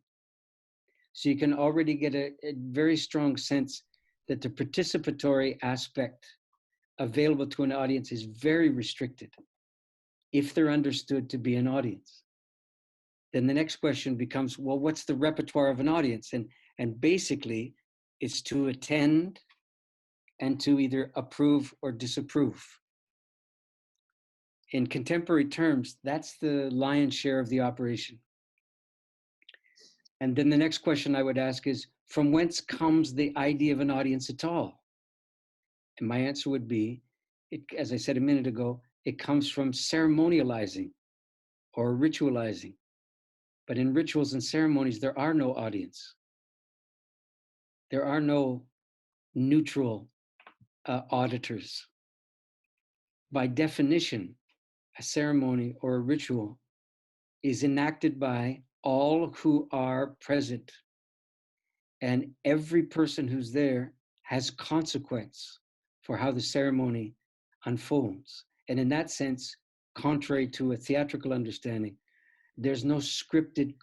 So you can already get a very strong sense that the participatory aspect available to an audience is very restricted. if they're understood to be an audience. Then the next question becomes, well, what's the repertoire of an audience? And basically, it's to attend and to either approve or disapprove. In contemporary terms, that's the lion's share of the operation. And then the next question I would ask is, from whence comes the idea of an audience at all? And my answer would be, as I said a minute ago, it comes from ceremonializing or ritualizing. But in rituals and ceremonies, there are no audience. There are no neutral auditors. By definition, a ceremony or a ritual is enacted by all who are present. And every person who's there has consequence for how the ceremony unfolds. And in that sense, contrary to a theatrical understanding, there's no scripted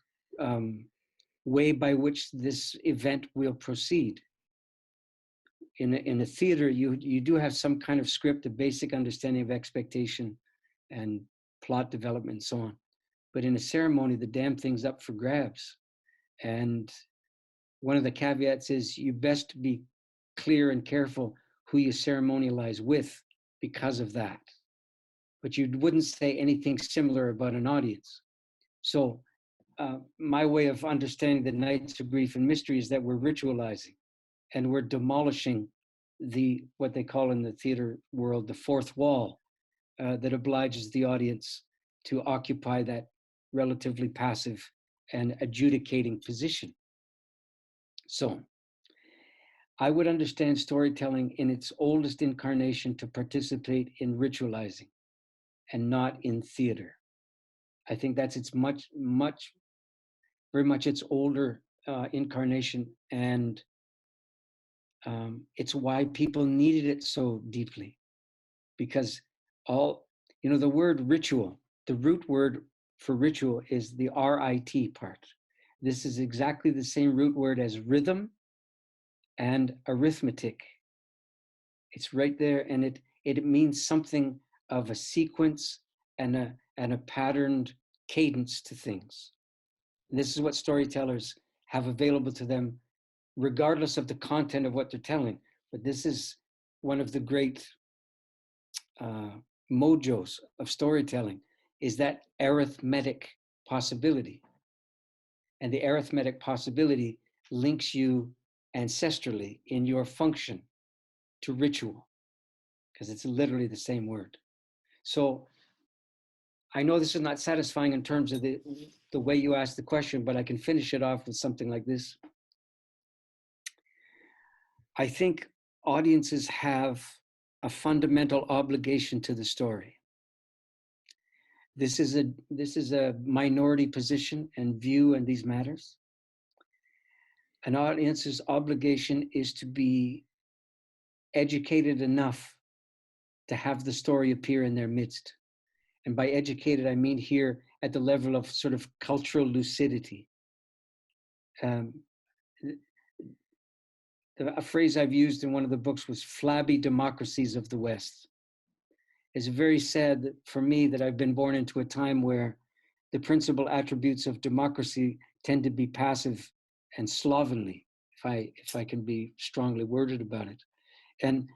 way by which this event will proceed. In a theater, you do have some kind of script, a basic understanding of expectation and plot development and so on. But in a ceremony, the damn thing's up for grabs. And one of the caveats is you best be clear and careful who you ceremonialize with because of that. But you wouldn't say anything similar about an audience. So my way of understanding the Nights of Grief and Mystery is that we're ritualizing and we're demolishing what they call in the theater world, the fourth wall that obliges the audience to occupy that relatively passive and adjudicating position. So I would understand storytelling in its oldest incarnation to participate in ritualizing and not in theater. I think that's its very much its older incarnation, and it's why people needed it so deeply, because the word ritual, the root word for ritual is the RIT part. This is exactly the same root word as rhythm and arithmetic. It's right there, and it means something of a sequence and a patterned cadence to things. And this is what storytellers have available to them, regardless of the content of what they're telling. But this is one of the great mojos of storytelling, is that arithmetic possibility. And the arithmetic possibility links you ancestrally in your function to ritual, because it's literally the same word. So I know this is not satisfying in terms of the way you asked the question, but I can finish it off with something like this. I think audiences have a fundamental obligation to the story. This is a minority position and view in these matters. An audience's obligation is to be educated enough to have the story appear in their midst. And by educated, I mean here at the level of sort of cultural lucidity. A phrase I've used in one of the books was flabby democracies of the West. It's very sad for me that I've been born into a time where the principal attributes of democracy tend to be passive and slovenly, if I can be strongly worded about it. And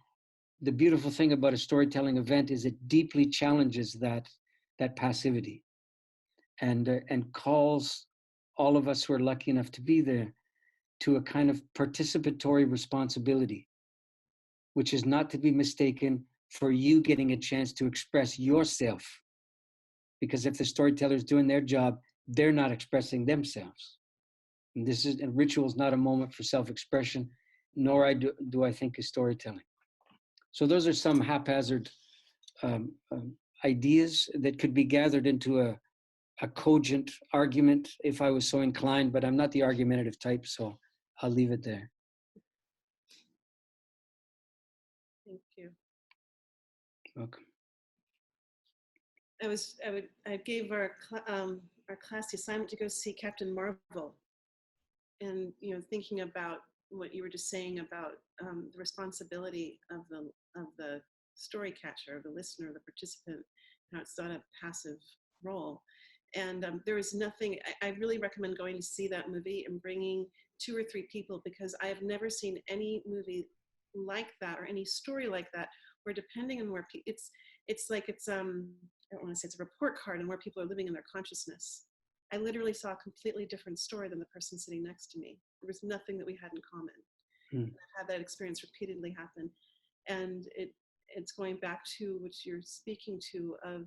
the beautiful thing about a storytelling event is it deeply challenges that passivity and calls all of us who are lucky enough to be there to a kind of participatory responsibility, which is not to be mistaken for you getting a chance to express yourself. Because if the storyteller is doing their job, they're not expressing themselves. And ritual is not a moment for self-expression, nor do I think is storytelling. So those are some haphazard ideas that could be gathered into a cogent argument if I was so inclined, but I'm not the argumentative type, so I'll leave it there. Thank you. Welcome. I gave our class the assignment to go see Captain Marvel, and thinking about what you were just saying about the responsibility of the story catcher, the listener, the participant, it's not a passive role. And there is nothing, I really recommend going to see that movie and bringing 2 or 3 people, because I have never seen any movie like that or any story like that, where depending on where it's like I don't want to say it's a report card, and where people are living in their consciousness. I literally saw a completely different story than the person sitting next to me. There was nothing that we had in common. I've had that experience repeatedly happen. And it's going back to what you're speaking to of,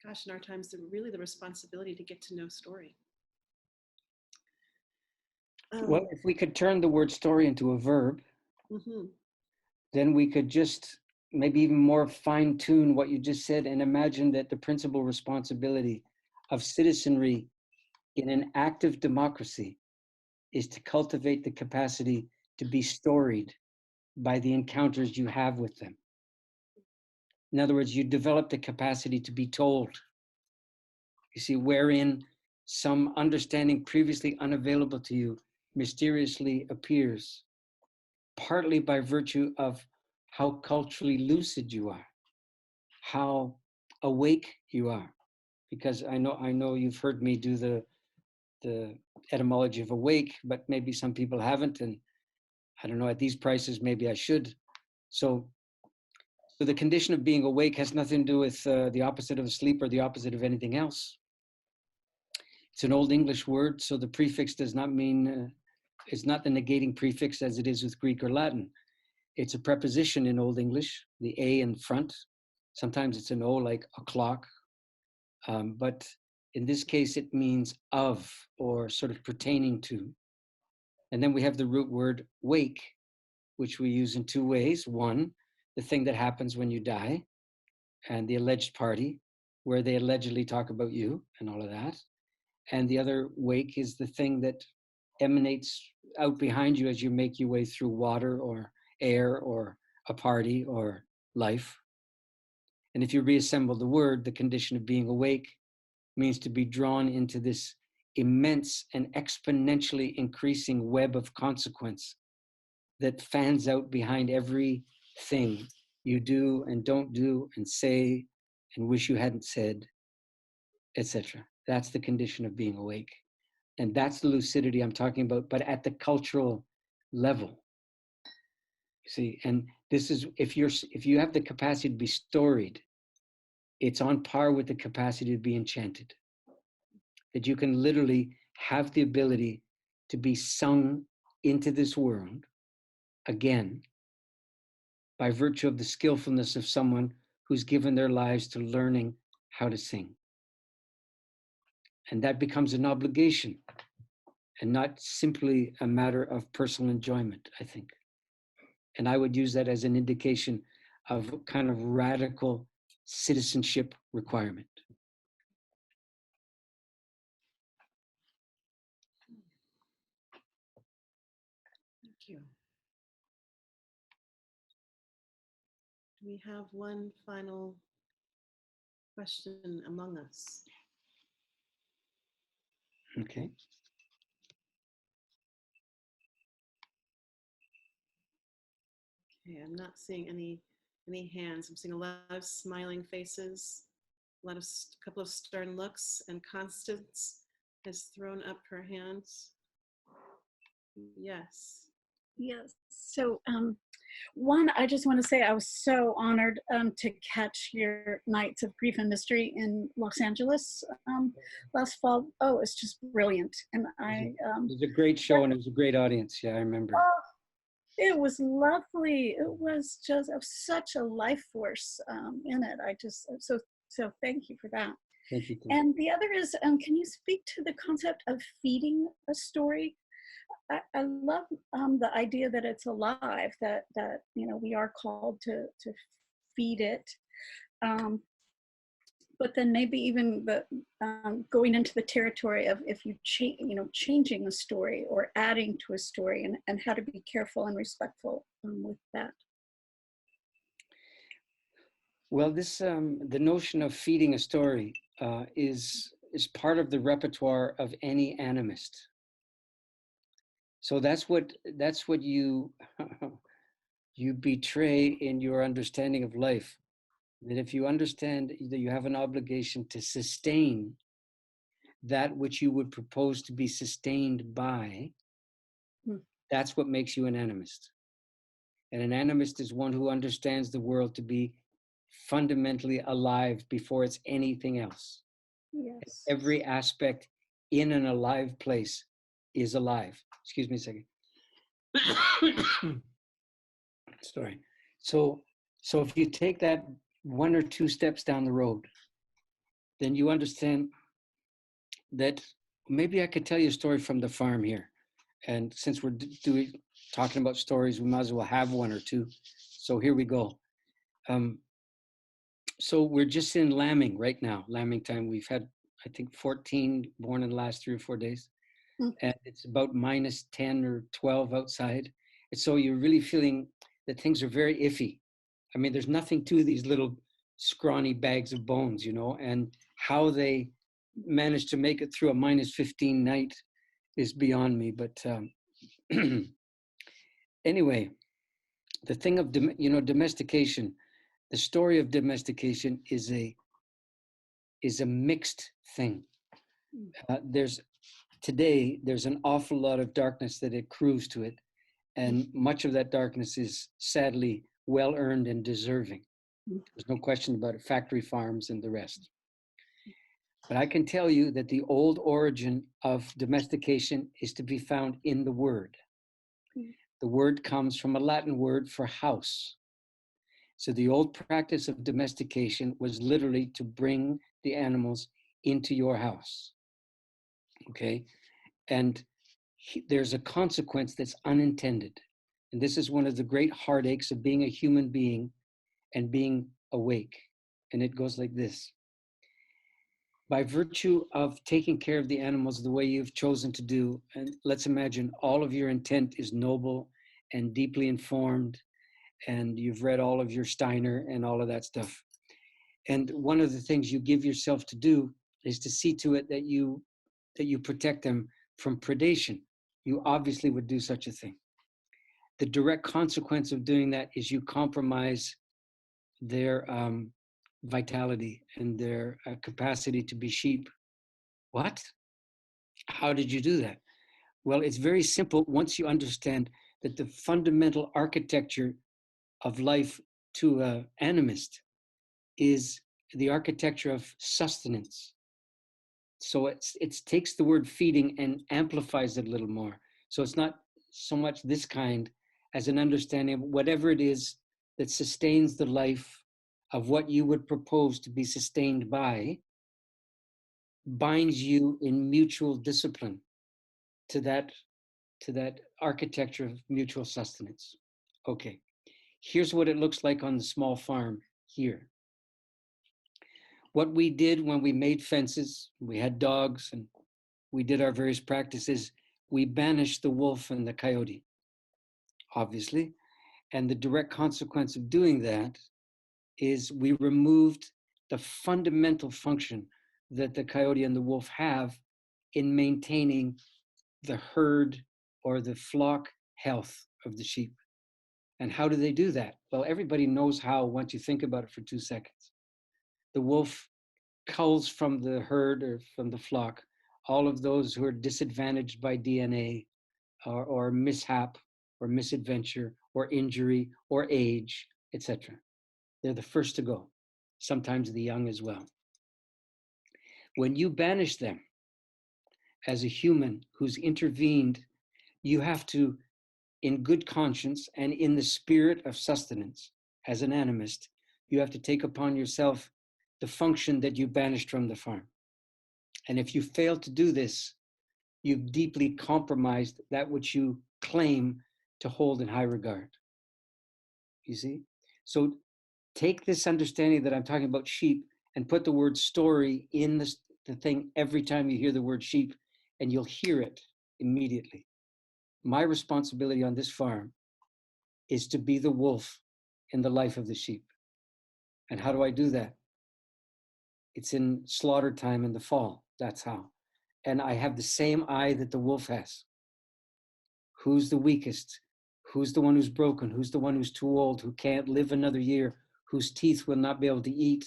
gosh, in our times, really the responsibility to get to know story. Well, if we could turn the word story into a verb, then we could just maybe even more fine tune what you just said, and imagine that the principal responsibility of citizenry in an active democracy is to cultivate the capacity to be storied by the encounters you have with them. In other words, you develop the capacity to be told. You see, wherein some understanding previously unavailable to you mysteriously appears, partly by virtue of how culturally lucid you are, how awake you are. Because I know you've heard me do the etymology of awake, but maybe some people haven't, and I don't know, at these prices, maybe I should. So the condition of being awake has nothing to do with the opposite of asleep or the opposite of anything else. It's an Old English word, so the prefix does not mean, it's not the negating prefix as it is with Greek or Latin. It's a preposition in Old English, the A in front. Sometimes it's an O, like o'clock. But in this case, it means of, or sort of pertaining to. And then we have the root word wake, which we use in 2 ways. One, the thing that happens when you die, and the alleged party, where they allegedly talk about you and all of that. And the other wake is the thing that emanates out behind you as you make your way through water or air or a party or life. And if you reassemble the word, the condition of being awake means to be drawn into this immense and exponentially increasing web of consequence that fans out behind everything you do and don't do and say and wish you hadn't said, etc. That's the condition of being awake. And that's the lucidity I'm talking about, but at the cultural level. You see, and this is, if you have the capacity to be storied, it's on par with the capacity to be enchanted. That you can literally have the ability to be sung into this world again by virtue of the skillfulness of someone who's given their lives to learning how to sing. And that becomes an obligation and not simply a matter of personal enjoyment, I think. And I would use that as an indication of kind of radical citizenship requirement. Thank you. Do we have one final question among us? Okay. Okay, I'm not seeing any hands. I'm seeing a lot of smiling faces, a couple of stern looks, and Constance has thrown up her hands. Yes. Yes. So, one, I just want to say I was so honored to catch your Nights of Grief and Mystery in Los Angeles last fall. Oh, it's just brilliant. And it was a great show, and it was a great audience. Yeah, I remember. Oh, it was lovely. It was just such a life force in it. So thank you for that. Thank you. And the other is, can you speak to the concept of feeding a story? I love the idea that it's alive, that we are called to feed it, but then maybe even the going into the territory of if you changing a story or adding to a story, and how to be careful and respectful with that. Well, this the notion of feeding a story is part of the repertoire of any animist. So that's what you you betray in your understanding of life that if you understand that you have an obligation to sustain that which you would propose to be sustained by, that's what makes you an animist. And an animist is one who understands the world to be fundamentally alive before it's anything else. Yes. Every aspect in an alive place is alive. Excuse me a second. Sorry. So if you take that 1 or 2 steps down the road, then you understand that maybe I could tell you a story from the farm here. And since we're talking about stories, we might as well have 1 or 2. So here we go. So we're just in lambing right now, lambing time. We've had, I think, 14 born in the last 3 or 4 days. And it's about minus 10 or 12 outside. And so you're really feeling that things are very iffy. I mean, there's nothing to these little scrawny bags of bones, you know, and how they managed to make it through a minus 15 night is beyond me. But anyway, the thing of, domestication, the story of domestication is a mixed thing. Today, there's an awful lot of darkness that accrues to it. And much of that darkness is sadly well-earned and deserving. There's no question about it, factory farms and the rest. But I can tell you that the old origin of domestication is to be found in the word. The word comes from a Latin word for house. So the old practice of domestication was literally to bring the animals into your house. Okay? And there's a consequence that's unintended. And this is one of the great heartaches of being a human being and being awake. And it goes like this. By virtue of taking care of the animals the way you've chosen to do, and let's imagine all of your intent is noble and deeply informed, and you've read all of your Steiner and all of that stuff. And one of the things you give yourself to do is to see to it that you protect them from predation. You obviously would do such a thing. The direct consequence of doing that is you compromise their vitality and their capacity to be sheep. What? How did you do that? Well, it's very simple once you understand that the fundamental architecture of life to an animist is the architecture of sustenance. So it takes the word feeding and amplifies it a little more. So it's not so much this kind as an understanding of whatever it is that sustains the life of what you would propose to be sustained by, binds you in mutual discipline to that architecture of mutual sustenance. Okay, here's what it looks like on the small farm here. What we did when we made fences, we had dogs and we did our various practices, we banished the wolf and the coyote, obviously. And the direct consequence of doing that is we removed the fundamental function that the coyote and the wolf have in maintaining the herd or the flock health of the sheep. And how do they do that? Well, everybody knows how once you think about it for 2 seconds. The wolf culls from the herd or from the flock all of those who are disadvantaged by DNA or mishap or misadventure or injury or age, etc. They're the first to go, sometimes the young as well. When you banish them as a human who's intervened, you have to, in good conscience and in the spirit of sustenance, as an animist, you have to take upon yourself the function that you banished from the farm. And if you fail to do this, you've deeply compromised that which you claim to hold in high regard. You see? So take this understanding that I'm talking about sheep and put the word story in the thing every time you hear the word sheep, and you'll hear it immediately. My responsibility on this farm is to be the wolf in the life of the sheep. And how do I do that? It's in slaughter time in the fall. That's how. And I have the same eye that the wolf has. Who's the weakest? Who's the one who's broken? Who's the one who's too old, who can't live another year, whose teeth will not be able to eat,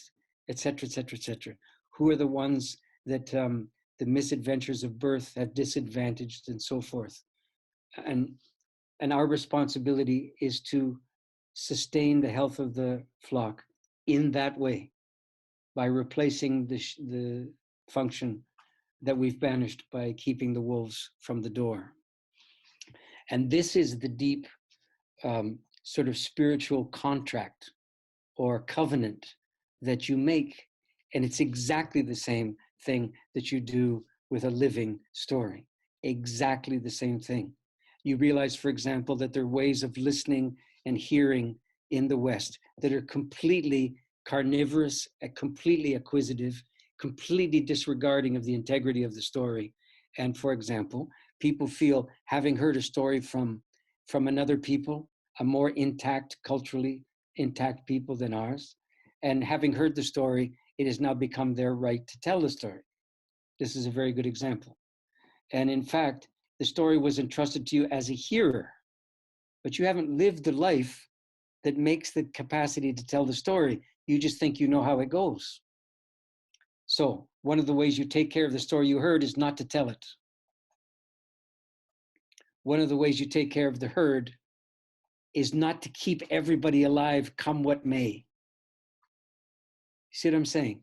etc., etc., etc. Who are the ones that the misadventures of birth have disadvantaged, and so forth. And our responsibility is to sustain the health of the flock in that way, by replacing the function that we've banished by keeping the wolves from the door. And this is the deep sort of spiritual contract or covenant that you make. And it's exactly the same thing that you do with a living story. Exactly the same thing. You realize, for example, that there are ways of listening and hearing in the West that are completely carnivorous, completely acquisitive, completely disregarding of the integrity of the story. And for example, people feel, having heard a story from another people, a more intact, culturally intact people than ours, and having heard the story, it has now become their right to tell the story. This is a very good example. And in fact, the story was entrusted to you as a hearer, but you haven't lived the life that makes the capacity to tell the story. You just think you know how it goes. So one of the ways you take care of the story you heard is not to tell it. One of the ways you take care of the herd is not to keep everybody alive, come what may. You see what I'm saying?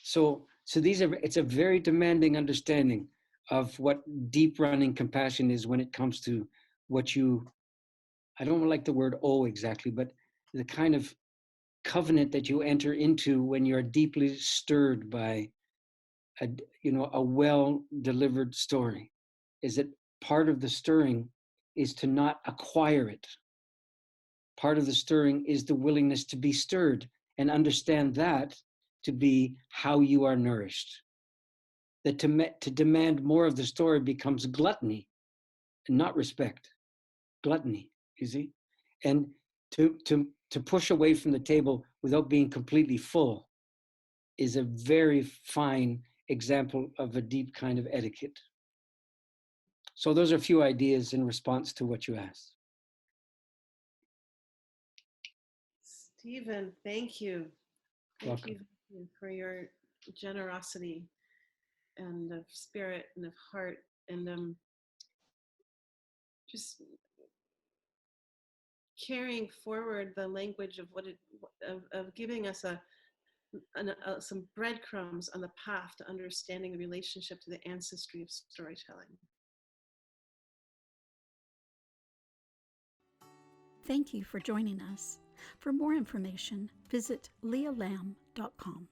So it's a very demanding understanding of what deep running compassion is when it comes to what you, I don't like the word owe exactly, but the kind of covenant that you enter into when you're deeply stirred by a well-delivered story, is that part of the stirring is to not acquire it. Part of the stirring is the willingness to be stirred and understand that to be how you are nourished. That to demand more of the story becomes gluttony and not respect. Gluttony, you see? And to push away from the table without being completely full is a very fine example of a deep kind of etiquette. So those are a few ideas in response to what you asked. Stephen, thank you. Thank Welcome. you for your generosity and of spirit and of heart, and just carrying forward the language of of giving us some breadcrumbs on the path to understanding the relationship to the ancestry of storytelling. Thank you for joining us. For more information, visit leahlamb.com.